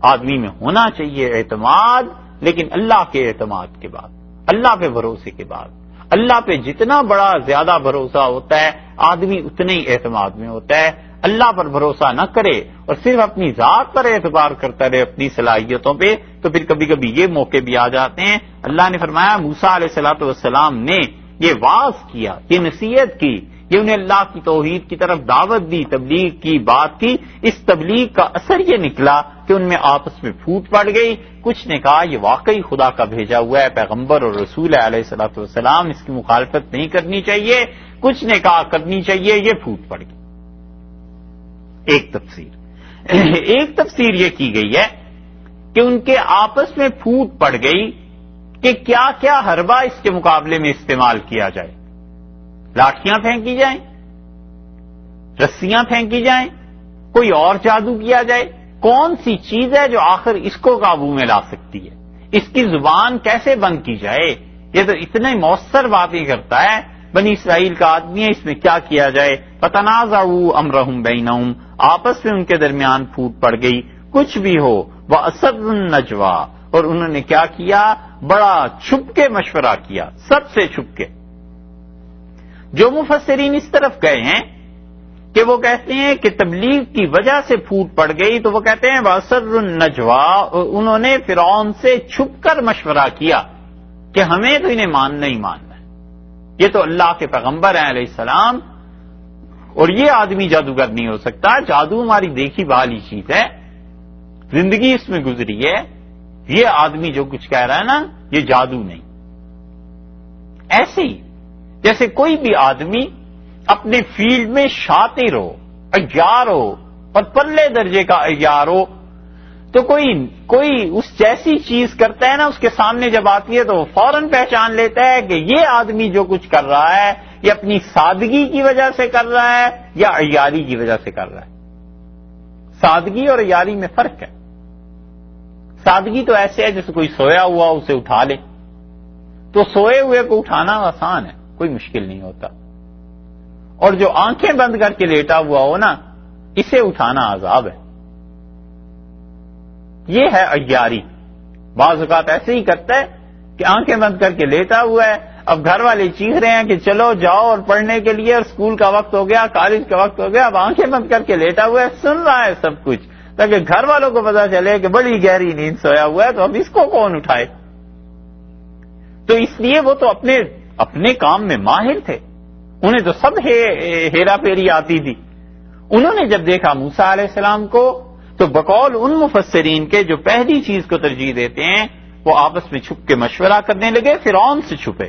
آدمی میں ہونا چاہیے اعتماد، لیکن اللہ کے اعتماد کے بعد، اللہ پہ بھروسے کے بعد۔ اللہ پہ جتنا بڑا زیادہ بھروسہ ہوتا ہے آدمی اتنے ہی اعتماد میں ہوتا ہے۔ اللہ پر بھروسہ نہ کرے اور صرف اپنی ذات پر اعتبار کرتا رہے، اپنی صلاحیتوں پہ، تو پھر کبھی کبھی یہ موقع بھی آ جاتے ہیں۔ اللہ نے فرمایا موسیٰ علیہ الصلوۃ والسلام نے یہ واعظ کیا، یہ نصیحت کی، یہ انہیں اللہ کی توحید کی طرف دعوت دی، تبلیغ کی، بات کی۔ اس تبلیغ کا اثر یہ نکلا کہ ان میں آپس میں پھوٹ پڑ گئی۔ کچھ نے کہا یہ واقعی خدا کا بھیجا ہوا ہے، پیغمبر اور رسول ہے علیہ الصلوۃ والسلام، اس کی مخالفت نہیں کرنی چاہیے۔ کچھ نے کہا کرنی چاہیے، یہ پھوٹ پڑ گئی۔ ایک تفسیر یہ کی گئی ہے کہ ان کے آپس میں پھوٹ پڑ گئی کہ کیا کیا حربہ اس کے مقابلے میں استعمال کیا جائے، لاٹھیاں پھینکی جائیں، رسیاں پھینکی جائیں، کوئی اور جادو کیا جائے، کون سی چیز ہے جو آخر اس کو قابو میں لا سکتی ہے، اس کی زبان کیسے بند کی جائے؟ یہ تو اتنے مؤثر باتیں کرتا ہے، بنی اسرائیل کا آدمی ہے، اس میں کیا کیا جائے؟ فتنازعوا امرهم بینہم، آپس میں ان کے درمیان پھوٹ پڑ گئی، کچھ بھی ہو، واسروا النجوى، اور انہوں نے کیا کیا؟ بڑا چھپ کے مشورہ کیا، سب سے چھپ کے۔ جو مفسرین اس طرف گئے ہیں کہ وہ کہتے ہیں کہ تبلیغ کی وجہ سے پھوٹ پڑ گئی، تو وہ کہتے ہیں واسروا النجوى، انہوں نے فرعون سے چھپ کر مشورہ کیا کہ ہمیں تو انہیں ماننا ہی ماننا ہے، یہ تو اللہ کے پیغمبر ہیں علیہ السلام، اور یہ آدمی جادوگر نہیں ہو سکتا، جادو ہماری دیکھی بھالی چیز ہے، زندگی اس میں گزری ہے، یہ آدمی جو کچھ کہہ رہا ہے نا یہ جادو نہیں۔ ایسے ہی جیسے کوئی بھی آدمی اپنے فیلڈ میں شاطر ہو، عیار ہو اور پرلے درجے کا عیار ہو، تو کوئی اس جیسی چیز کرتا ہے نا، اس کے سامنے جب آتی ہے تو وہ فوراً پہچان لیتا ہے کہ یہ آدمی جو کچھ کر رہا ہے یہ اپنی سادگی کی وجہ سے کر رہا ہے یا عیاری کی وجہ سے کر رہا ہے۔ سادگی اور عیاری میں فرق ہے۔ سادگی تو ایسے ہے جیسے کوئی سویا ہوا اسے اٹھا لے، تو سوئے ہوئے کو اٹھانا آسان ہے، کوئی مشکل نہیں ہوتا، اور جو آنکھیں بند کر کے لیٹا ہوا ہو نا اسے اٹھانا عذاب ہے، یہ ہے عیاری۔ بعض اوقات ایسے ہی کرتا ہے کہ آنکھیں بند کر کے لیٹا ہوا ہے، اب گھر والے چیخ رہے ہیں کہ چلو جاؤ اور پڑھنے کے لیے، اور اسکول کا وقت ہو گیا، کالج کا وقت ہو گیا، اب آنکھیں بند کر کے لیٹا ہوا ہے، سن رہا ہے سب کچھ، تاکہ گھر والوں کو پتا چلے کہ بڑی گہری نیند سویا ہوا ہے، تو اب اس کو کون اٹھائے؟ تو اس لیے وہ تو اپنے کام میں ماہر تھے، انہیں تو سب ہیرا پھیری آتی تھی۔ انہوں نے جب دیکھا موسیٰ علیہ السلام کو، تو بقول ان مفسرین کے جو پہلی چیز کو ترجیح دیتے ہیں، وہ آپس میں چھپ کے مشورہ کرنے لگے، فرعون سے چھپے،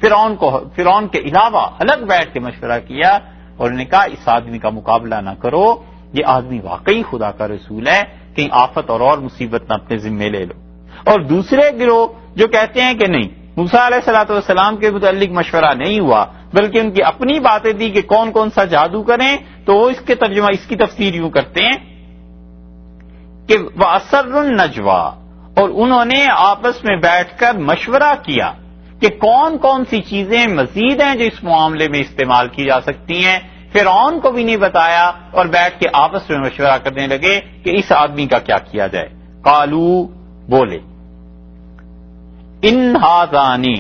فرعون کے علاوہ الگ بیٹھ کے مشورہ کیا، اور انہوں نے کہا اس آدمی کا مقابلہ نہ کرو، یہ آدمی واقعی خدا کا رسول ہے، کہیں آفت اور مصیبت نہ اپنے ذمے لے لو۔ اور دوسرے گروہ جو کہتے ہیں کہ نہیں، موسیٰ علیہ الصلوۃ والسلام کے متعلق مشورہ نہیں ہوا، بلکہ ان کی اپنی باتیں تھی کہ کون کون سا جادو کریں، تو وہ اس کے ترجمہ، اس کی تفسیر یوں کرتے ہیں کہ وَأَسَرُّ النَّجْوَىٰ، اور انہوں نے آپس میں بیٹھ کر مشورہ کیا کہ کون کون سی چیزیں مزید ہیں جو اس معاملے میں استعمال کی جا سکتی ہیں. فرعون کو بھی نہیں بتایا اور بیٹھ کے آپس میں مشورہ کرنے لگے کہ اس آدمی کا کیا کیا جائے. قالو، بولے، ان ہذانی،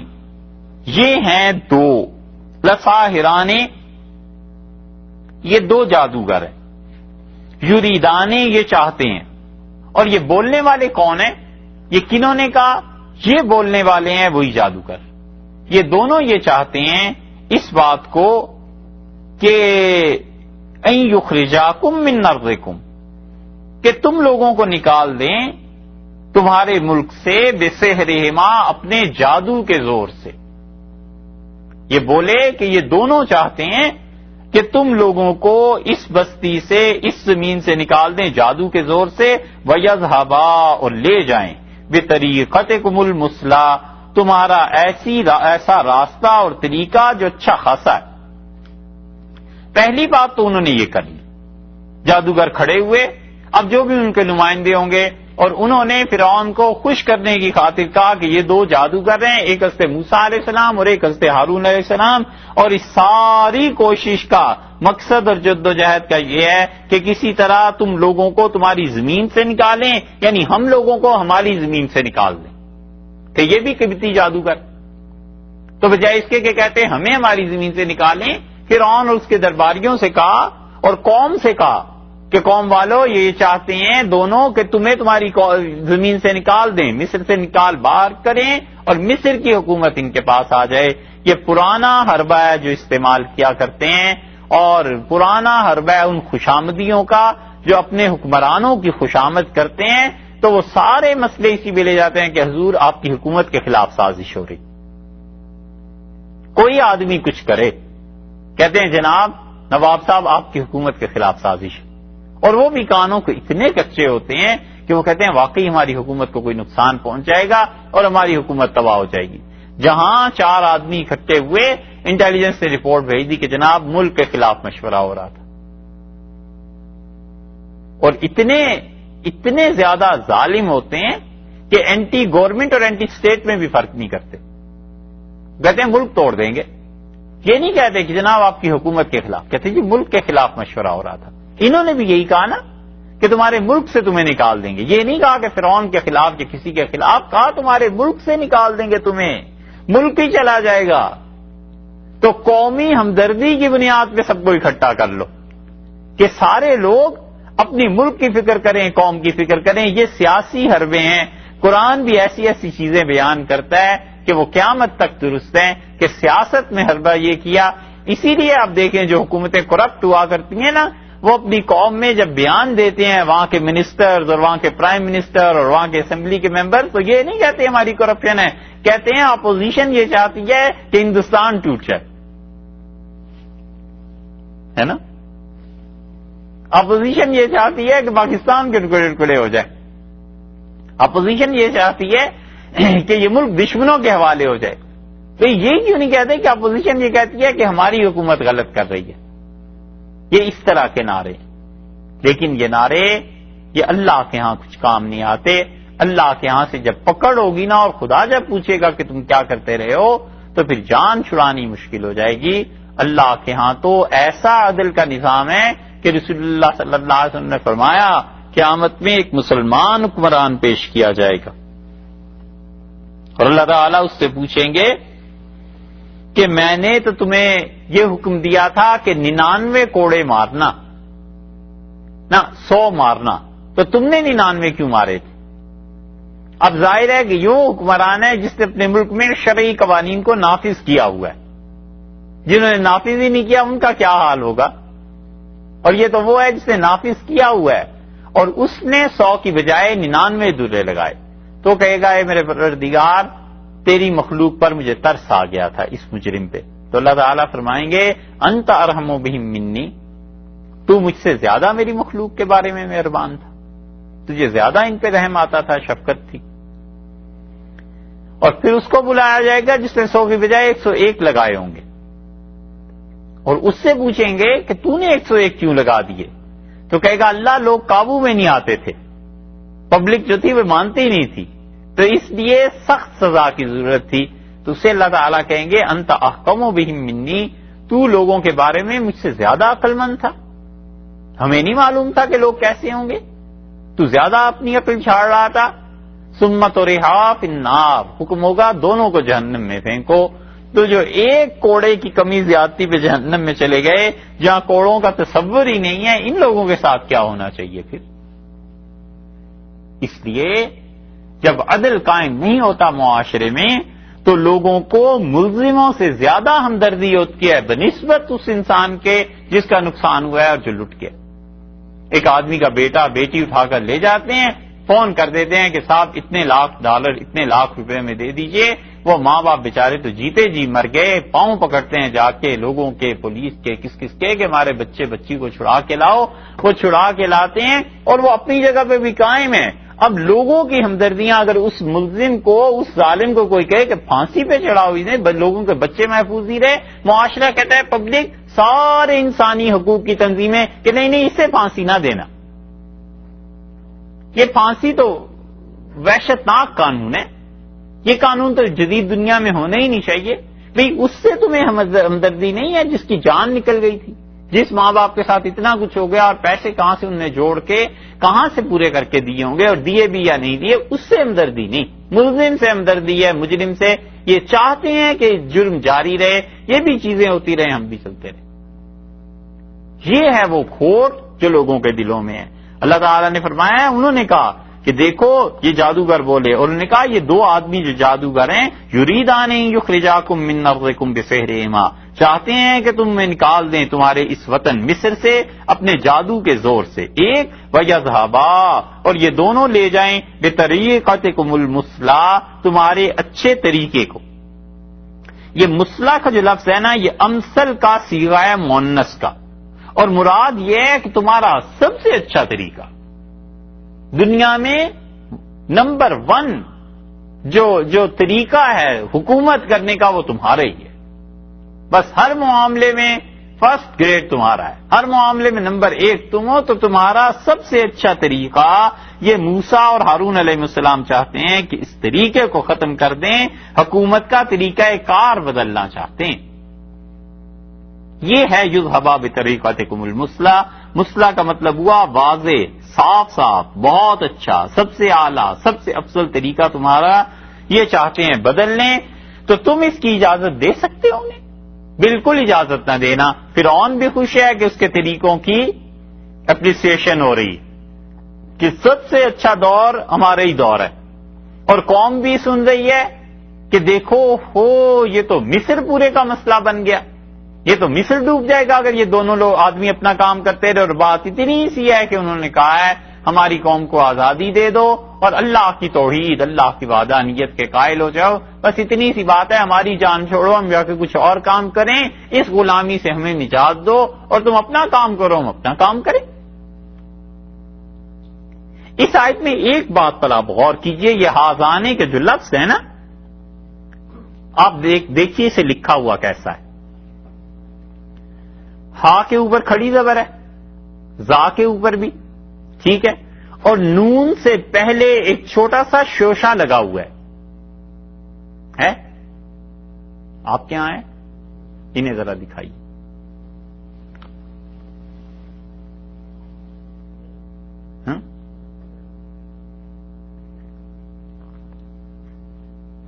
یہ ہیں دو، لساحران، یہ دو جادوگر ہیں، یریدان، یہ چاہتے ہیں. اور یہ بولنے والے کون ہیں؟ یہ کنہوں نے کہا؟ یہ بولنے والے ہیں وہی جادوگر. یہ دونوں یہ چاہتے ہیں اس بات کو کہ ان یخرجاکم من ارضکم، کہ تم لوگوں کو نکال دیں تمہارے ملک سے، بسحرہما، اپنے جادو کے زور سے. یہ بولے کہ یہ دونوں چاہتے ہیں کہ تم لوگوں کو اس بستی سے، اس زمین سے نکال دیں جادو کے زور سے، وَيَذْهَبَا، اور لے جائیں، بِطَرِيقَتِكُمُ الْمُثْلَىٰ، تمہارا ایسا راستہ اور طریقہ جو اچھا خاصا ہے. پہلی بات تو انہوں نے یہ کر لی، جادوگر کھڑے ہوئے، اب جو بھی ان کے نمائندے ہوں گے، اور انہوں نے فرعون کو خوش کرنے کی خاطر کہا کہ یہ دو جادوگر ہیں، ایک حضرت موسیٰ علیہ السلام اور ایک حضرت ہارون علیہ السلام، اور اس ساری کوشش کا مقصد اور جدوجہد کا یہ ہے کہ کسی طرح تم لوگوں کو تمہاری زمین سے نکالیں، یعنی ہم لوگوں کو ہماری زمین سے نکال دیں. کہ یہ بھی قبطی جادوگر، تو بجائے اس کے کہ کہتے ہیں ہمیں ہماری زمین سے نکالیں، فرعون اور اس کے درباریوں سے کہا اور قوم سے کہا کہ قوم والو، یہ چاہتے ہیں دونوں کہ تمہیں تمہاری زمین سے نکال دیں، مصر سے نکال باہر کریں اور مصر کی حکومت ان کے پاس آ جائے. یہ پرانا حربہ ہے جو استعمال کیا کرتے ہیں، اور پرانا حربہ ان خوشامدیوں کا جو اپنے حکمرانوں کی خوشامد کرتے ہیں، تو وہ سارے مسئلے اسی میں لے جاتے ہیں کہ حضور آپ کی حکومت کے خلاف سازش ہو رہی. کوئی آدمی کچھ کرے، کہتے ہیں جناب نواب صاحب آپ کی حکومت کے خلاف سازش، اور وہ بھی کانوں کو اتنے کچے ہوتے ہیں کہ وہ کہتے ہیں واقعی ہماری حکومت کو کوئی نقصان پہنچ جائے گا اور ہماری حکومت تباہ ہو جائے گی. جہاں چار آدمی اکٹھے ہوئے، انٹیلیجنس نے رپورٹ بھیج دی کہ جناب ملک کے خلاف مشورہ ہو رہا تھا. اور اتنے زیادہ ظالم ہوتے ہیں کہ اینٹی گورنمنٹ اور اینٹی اسٹیٹ میں بھی فرق نہیں کرتے. کہتے ہیں ملک توڑ دیں گے، یہ نہیں کہتے کہ جناب آپ کی حکومت کے خلاف، کہتے ہیں جی ملک کے خلاف مشورہ ہو رہا تھا. انہوں نے بھی یہی کہا نا کہ تمہارے ملک سے تمہیں نکال دیں گے. یہ نہیں کہا کہ فرعون کے خلاف یا کسی کے خلاف، کہا تمہارے ملک سے نکال دیں گے، تمہیں ملک ہی چلا جائے گا. تو قومی ہمدردی کی بنیاد پہ سب کو اکٹھا کر لو کہ سارے لوگ اپنی ملک کی فکر کریں، قوم کی فکر کریں. یہ سیاسی حربے ہیں. قرآن بھی ایسی ایسی چیزیں بیان کرتا ہے کہ وہ قیامت تک درست ہیں کہ سیاست میں حربہ یہ کیا. اسی لیے آپ دیکھیں جو حکومتیں کرپٹ ہوا کرتی ہیں نا، وہ اپنی قوم میں جب بیان دیتے ہیں وہاں کے منسٹرز اور وہاں کے پرائم منسٹر اور وہاں کے اسمبلی کے ممبر، تو یہ نہیں کہتے ہماری کرپشن ہے، کہتے ہیں اپوزیشن یہ چاہتی ہے کہ ہندوستان ٹوٹ جائے، ہے نا. اپوزیشن یہ چاہتی ہے کہ پاکستان کے ٹکڑے ٹکڑے ہو جائے. اپوزیشن یہ چاہتی ہے کہ یہ ملک دشمنوں کے حوالے ہو جائے. تو یہ کیوں نہیں کہتے کہ اپوزیشن یہ کہتی ہے کہ ہماری حکومت غلط کر رہی ہے. یہ اس طرح کے نعرے، لیکن یہ نعرے یہ اللہ کے ہاں کچھ کام نہیں آتے. اللہ کے ہاں سے جب پکڑ ہوگی نا اور خدا جب پوچھے گا کہ تم کیا کرتے رہے ہو، تو پھر جان چھڑانی مشکل ہو جائے گی. اللہ کے ہاں تو ایسا عدل کا نظام ہے کہ رسول اللہ صلی اللہ علیہ وسلم نے فرمایا قیامت میں ایک مسلمان حکمران پیش کیا جائے گا اور اللہ تعالیٰ اس سے پوچھیں گے کہ میں نے تو تمہیں یہ حکم دیا تھا کہ 99 کوڑے مارنا نہ 100 مارنا، تو تم نے 99 کیوں مارے تھے؟ اب ظاہر ہے کہ یہ حکمران ہے جس نے اپنے ملک میں شرعی قوانین کو نافذ کیا ہوا ہے. جنہوں نے نافذ ہی نہیں کیا ان کا کیا حال ہوگا؟ اور یہ تو وہ ہے جس نے نافذ کیا ہوا ہے اور اس نے 100 کی بجائے 99 درے لگائے، تو کہے گا اے میرے پروردگار تیری مخلوق پر مجھے ترس آ گیا تھا اس مجرم پہ. تو اللہ تعالیٰ فرمائیں گے انت ارحم بہم منی، تو مجھ سے زیادہ میری مخلوق کے بارے میں مہربان تھا، تجھے زیادہ ان پہ رحم آتا تھا، شفقت تھی. اور پھر اس کو بلایا جائے گا جس نے 100 کی بجائے 101 لگائے ہوں گے. اور اس سے پوچھیں گے کہ تو نے 101 کیوں لگا دیے، تو کہے گا اللہ لوگ قابو میں نہیں آتے تھے، پبلک جو تھی وہ مانتی ہی نہیں تھی، تو اس لیے سخت سزا کی ضرورت تھی۔ تو اسے اللہ تعالیٰ کہیں گے انت احکم بہم منی، تو لوگوں کے بارے میں مجھ سے زیادہ عقل مند تھا، ہمیں نہیں معلوم تھا کہ لوگ کیسے ہوں گے، تو زیادہ اپنی عقل چھاڑ رہا تھا۔ ثم طرحا فی النار، حکم ہوگا دونوں کو جہنم میں پھینکو۔ تو جو ایک کوڑے کی کمی زیادتی پہ جہنم میں چلے گئے، جہاں کوڑوں کا تصور ہی نہیں ہے، ان لوگوں کے ساتھ کیا ہونا چاہیے پھر؟ اس لیے جب عدل قائم نہیں ہوتا معاشرے میں تو لوگوں کو ملزموں سے زیادہ ہمدردی ہوتی ہے بنسبت اس انسان کے جس کا نقصان ہوا ہے اور جو لٹ گیا۔ ایک آدمی کا بیٹا بیٹی اٹھا کر لے جاتے ہیں، فون کر دیتے ہیں کہ صاحب اتنے لاکھ ڈالر اتنے لاکھ روپے میں دے دیجئے، وہ ماں باپ بیچارے تو جیتے جی مر گئے، پاؤں پکڑتے ہیں جا کے لوگوں کے، پولیس کے، کس کس کے کہ ہمارے بچے بچی کو چھڑا کے لاؤ، وہ چھڑا کے لاتے ہیں اور وہ اپنی جگہ پہ بھی قائم ہے۔ اب لوگوں کی ہمدردیاں اگر اس ملزم کو، اس ظالم کو کوئی کہے کہ پھانسی پہ چڑھاؤ انہیں، لوگوں کے بچے محفوظ نہیں رہے، معاشرہ کہتا ہے پبلک سارے انسانی حقوق کی تنظیمیں کہ نہیں نہیں اس سے پھانسی نہ دینا، یہ پھانسی تو وحشتناک قانون ہے، یہ قانون تو جدید دنیا میں ہونا ہی نہیں چاہیے۔ بھئی اس سے تمہیں ہمدردی نہیں ہے جس کی جان نکل گئی تھی، جس ماں باپ کے ساتھ اتنا کچھ ہو گیا اور پیسے کہاں سے انہوں نے جوڑ کے کہاں سے پورے کر کے دیے ہوں گے اور دیے بھی یا نہیں دیے، اس سے ہمدردی نہیں، ملزم سے ہمدردی ہے، مجرم سے۔ یہ چاہتے ہیں کہ جرم جاری رہے، یہ بھی چیزیں ہوتی رہے، ہم بھی چلتے رہے۔ یہ ہے وہ کھوٹ جو لوگوں کے دلوں میں ہے۔ اللہ تعالیٰ نے فرمایا ہے، انہوں نے کہا کہ دیکھو یہ جادوگر بولے، اور انہوں نے کہا یہ دو آدمی جو جادوگر ہیں یریدان یخرجاکم من ارضکم بسحرہما، چاہتے ہیں کہ تم میں نکال دیں تمہارے اس وطن مصر سے اپنے جادو کے زور سے، ایک ویذھبا، اور یہ دونوں لے جائیں بطریقتکم المثلی، تمہارے اچھے طریقے کو۔ یہ مثلی کا جو لفظ ہے نا، یہ امثل کا صیغہ ہے مؤنث کا، اور مراد یہ ہے کہ تمہارا سب سے اچھا طریقہ دنیا میں نمبر 1 جو طریقہ ہے حکومت کرنے کا وہ تمہارا ہی ہے، بس ہر معاملے میں فرسٹ گریڈ تمہارا ہے، ہر معاملے میں نمبر 1 تم ہو، تو تمہارا سب سے اچھا طریقہ یہ موسیٰ اور ہارون علیہ السلام چاہتے ہیں کہ اس طریقے کو ختم کر دیں، حکومت کا طریقہ کار بدلنا چاہتے ہیں۔ یہ ہے یذھبا بطریقتکم المثلی، مثلی کا مطلب ہوا واضح، صاف صاف، بہت اچھا، سب سے اعلیٰ، سب سے افضل طریقہ تمہارا، یہ چاہتے ہیں بدل لیں، تو تم اس کی اجازت دے سکتے ہو انہیں؟ بالکل اجازت نہ دینا۔ فرعون بھی خوش ہے کہ اس کے طریقوں کی اپریسیشن ہو رہی کہ سب سے اچھا دور ہمارا ہی دور ہے، اور قوم بھی سن رہی ہے کہ دیکھو ہو یہ تو مصر پورے کا مسئلہ بن گیا، یہ تو مصر ڈوب جائے گا اگر یہ دونوں لوگ آدمی اپنا کام کرتے رہے۔ اور بات اتنی سی ہے کہ انہوں نے کہا ہے ہماری قوم کو آزادی دے دو اور اللہ کی توحید، اللہ کی وحدانیت کے قائل ہو جاؤ، بس اتنی سی بات ہے، ہماری جان چھوڑو، ہم جا کے کچھ اور کام کریں، اس غلامی سے ہمیں نجات دو اور تم اپنا کام کرو، ہم اپنا کام کریں۔ اس آیت میں ایک بات پر آپ غور کیجئے، یہ ہازانے کے جو لفظ ہے نا، آپ دیکھیے اسے لکھا ہوا کیسا ہے۔ ہا کے اوپر کھڑی زبر ہے، زا کے اوپر بھی، ٹھیک ہے، اور نون سے پہلے ایک چھوٹا سا شوشا لگا ہوا ہے۔ آپ کیا ہیں؟ انہیں ذرا دکھائیے۔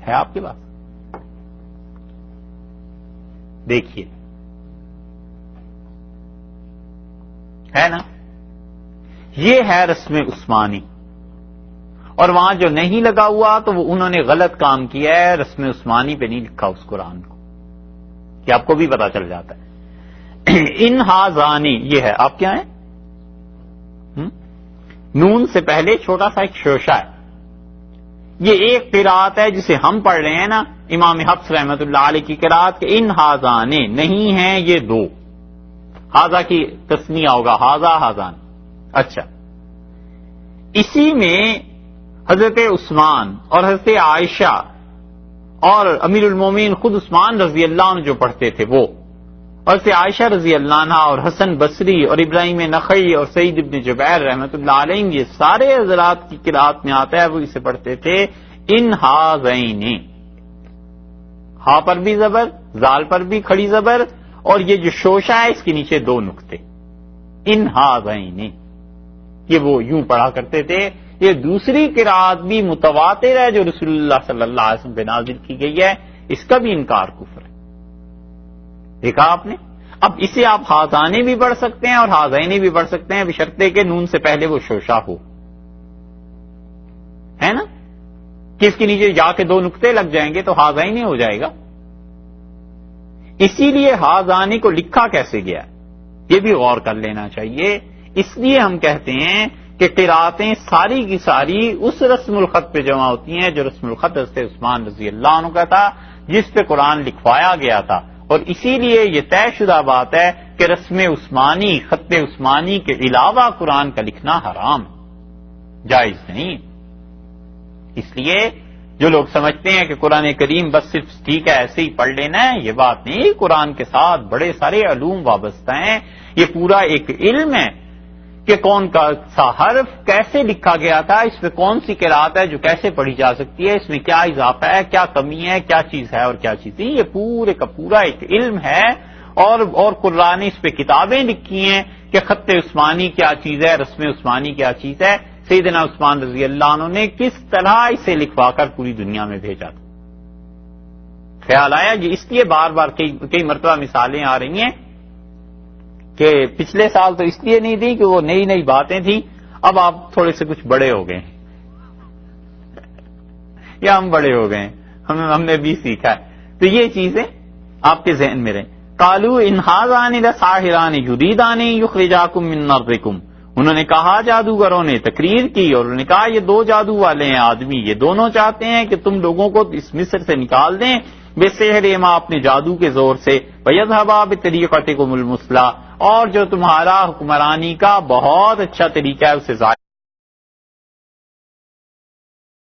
ہے آپ کے پاس؟ دیکھیے، ہے نا، یہ ہے رسم عثمانی، اور وہاں جو نہیں لگا ہوا تو وہ انہوں نے غلط کام کیا ہے، رسم عثمانی پہ نہیں لکھا اس قرآن کو، کہ آپ کو بھی پتا چل جاتا ہے۔ ان ہازانی یہ ہے، آپ کیا ہیں؟ نون سے پہلے چھوٹا سا ایک شوشا ہے۔ یہ ایک قرات ہے جسے ہم پڑھ رہے ہیں نا، امام حفص رحمۃ اللہ علیہ کی قرات کہ ان ہازانے نہیں ہیں یہ دو، ہاذا کی تسنیہ ہوگا، ہاذا ہازان۔ اچھا، اسی میں حضرت عثمان اور حضرت عائشہ اور امیر المومنین خود عثمان رضی اللہ عنہ جو پڑھتے تھے وہ، اور سے عائشہ رضی اللہ عنہ اور حسن بصری اور ابراہیم نخعی اور سعید ابن جبیر رحمۃ اللہ علیہ، یہ سارے حضرات کی قرات میں آتا ہے، وہ اسے پڑھتے تھے ان ہاذین، ہا پر بھی زبر، زال پر بھی کھڑی زبر، اور یہ جو شوشہ ہے اس کے نیچے دو نقطے، ان ہاذین، یہ وہ یوں پڑھا کرتے تھے۔ یہ دوسری قرات بھی متواتر ہے جو رسول اللہ صلی اللہ علیہ وسلم پہ نازل کی گئی ہے، اس کا بھی انکار کفر ہے۔ دیکھا آپ نے؟ اب اسے آپ ہاذانے بھی پڑھ سکتے ہیں اور ہاذینے بھی پڑھ سکتے ہیں، بشرطے کہ نون سے پہلے وہ شوشہ ہو، ہے نا، کہ اس کے نیچے جا کے دو نقطے لگ جائیں گے تو ہاذینے ہو جائے گا۔ اسی لیے ہاذانے کو لکھا کیسے گیا یہ بھی غور کر لینا چاہیے۔ اس لیے ہم کہتے ہیں کہ قراتیں ساری کی ساری اس رسم الخط پہ جمع ہوتی ہیں جو رسم الخط حضرت عثمان رضی اللہ عنہ کا تھا، جس پہ قرآن لکھوایا گیا تھا، اور اسی لیے یہ طے شدہ بات ہے کہ رسم عثمانی، خط عثمانی کے علاوہ قرآن کا لکھنا حرام، جائز نہیں۔ اس لیے جو لوگ سمجھتے ہیں کہ قرآن کریم بس صرف ٹھیک ہے ایسے ہی پڑھ لینا ہے، یہ بات نہیں، قرآن کے ساتھ بڑے سارے علوم وابستہ ہیں، یہ پورا ایک علم ہے کہ کون سا حرف کیسے لکھا گیا تھا، اس میں کون سی قرات ہے جو کیسے پڑھی جا سکتی ہے، اس میں کیا اضافہ ہے، کیا کمی ہے، کیا چیز ہے اور کیا چیز نہیں، یہ پورے کا پورا ایک علم ہے۔ اور قرآن نے اس پہ کتابیں لکھی ہیں کہ خط عثمانی کیا چیز ہے، رسم عثمانی کیا چیز ہے، سیدنا عثمان رضی اللہ عنہ نے کس طرح اسے لکھوا کر پوری دنیا میں بھیجا تھا۔ خیال آیا جی؟ اس لیے بار بار کئی مرتبہ مثالیں آ رہی ہیں کہ پچھلے سال تو اس لیے نہیں دی کہ وہ نئی نئی باتیں تھیں، اب آپ تھوڑے سے کچھ بڑے ہو گئے یا ہم بڑے ہو گئے، ہم نے بھی سیکھا ہے، تو یہ چیزیں آپ کے ذہن میں رہیں۔ قالوا ان ھذان لساحران یریدان یخرجاکم من ارضکم، انہوں نے کہا، جادوگروں نے تقریر کی اور انہوں نے کہا یہ دو جادو والے ہیں آدمی، یہ دونوں چاہتے ہیں کہ تم لوگوں کو اس مصر سے نکال دیں بسحرہما، اپنے جادو کے زور سے، ویذھبا بطریقتکم المثلی، اور جو تمہارا حکمرانی کا بہت اچھا طریقہ ہے اسے ظاہر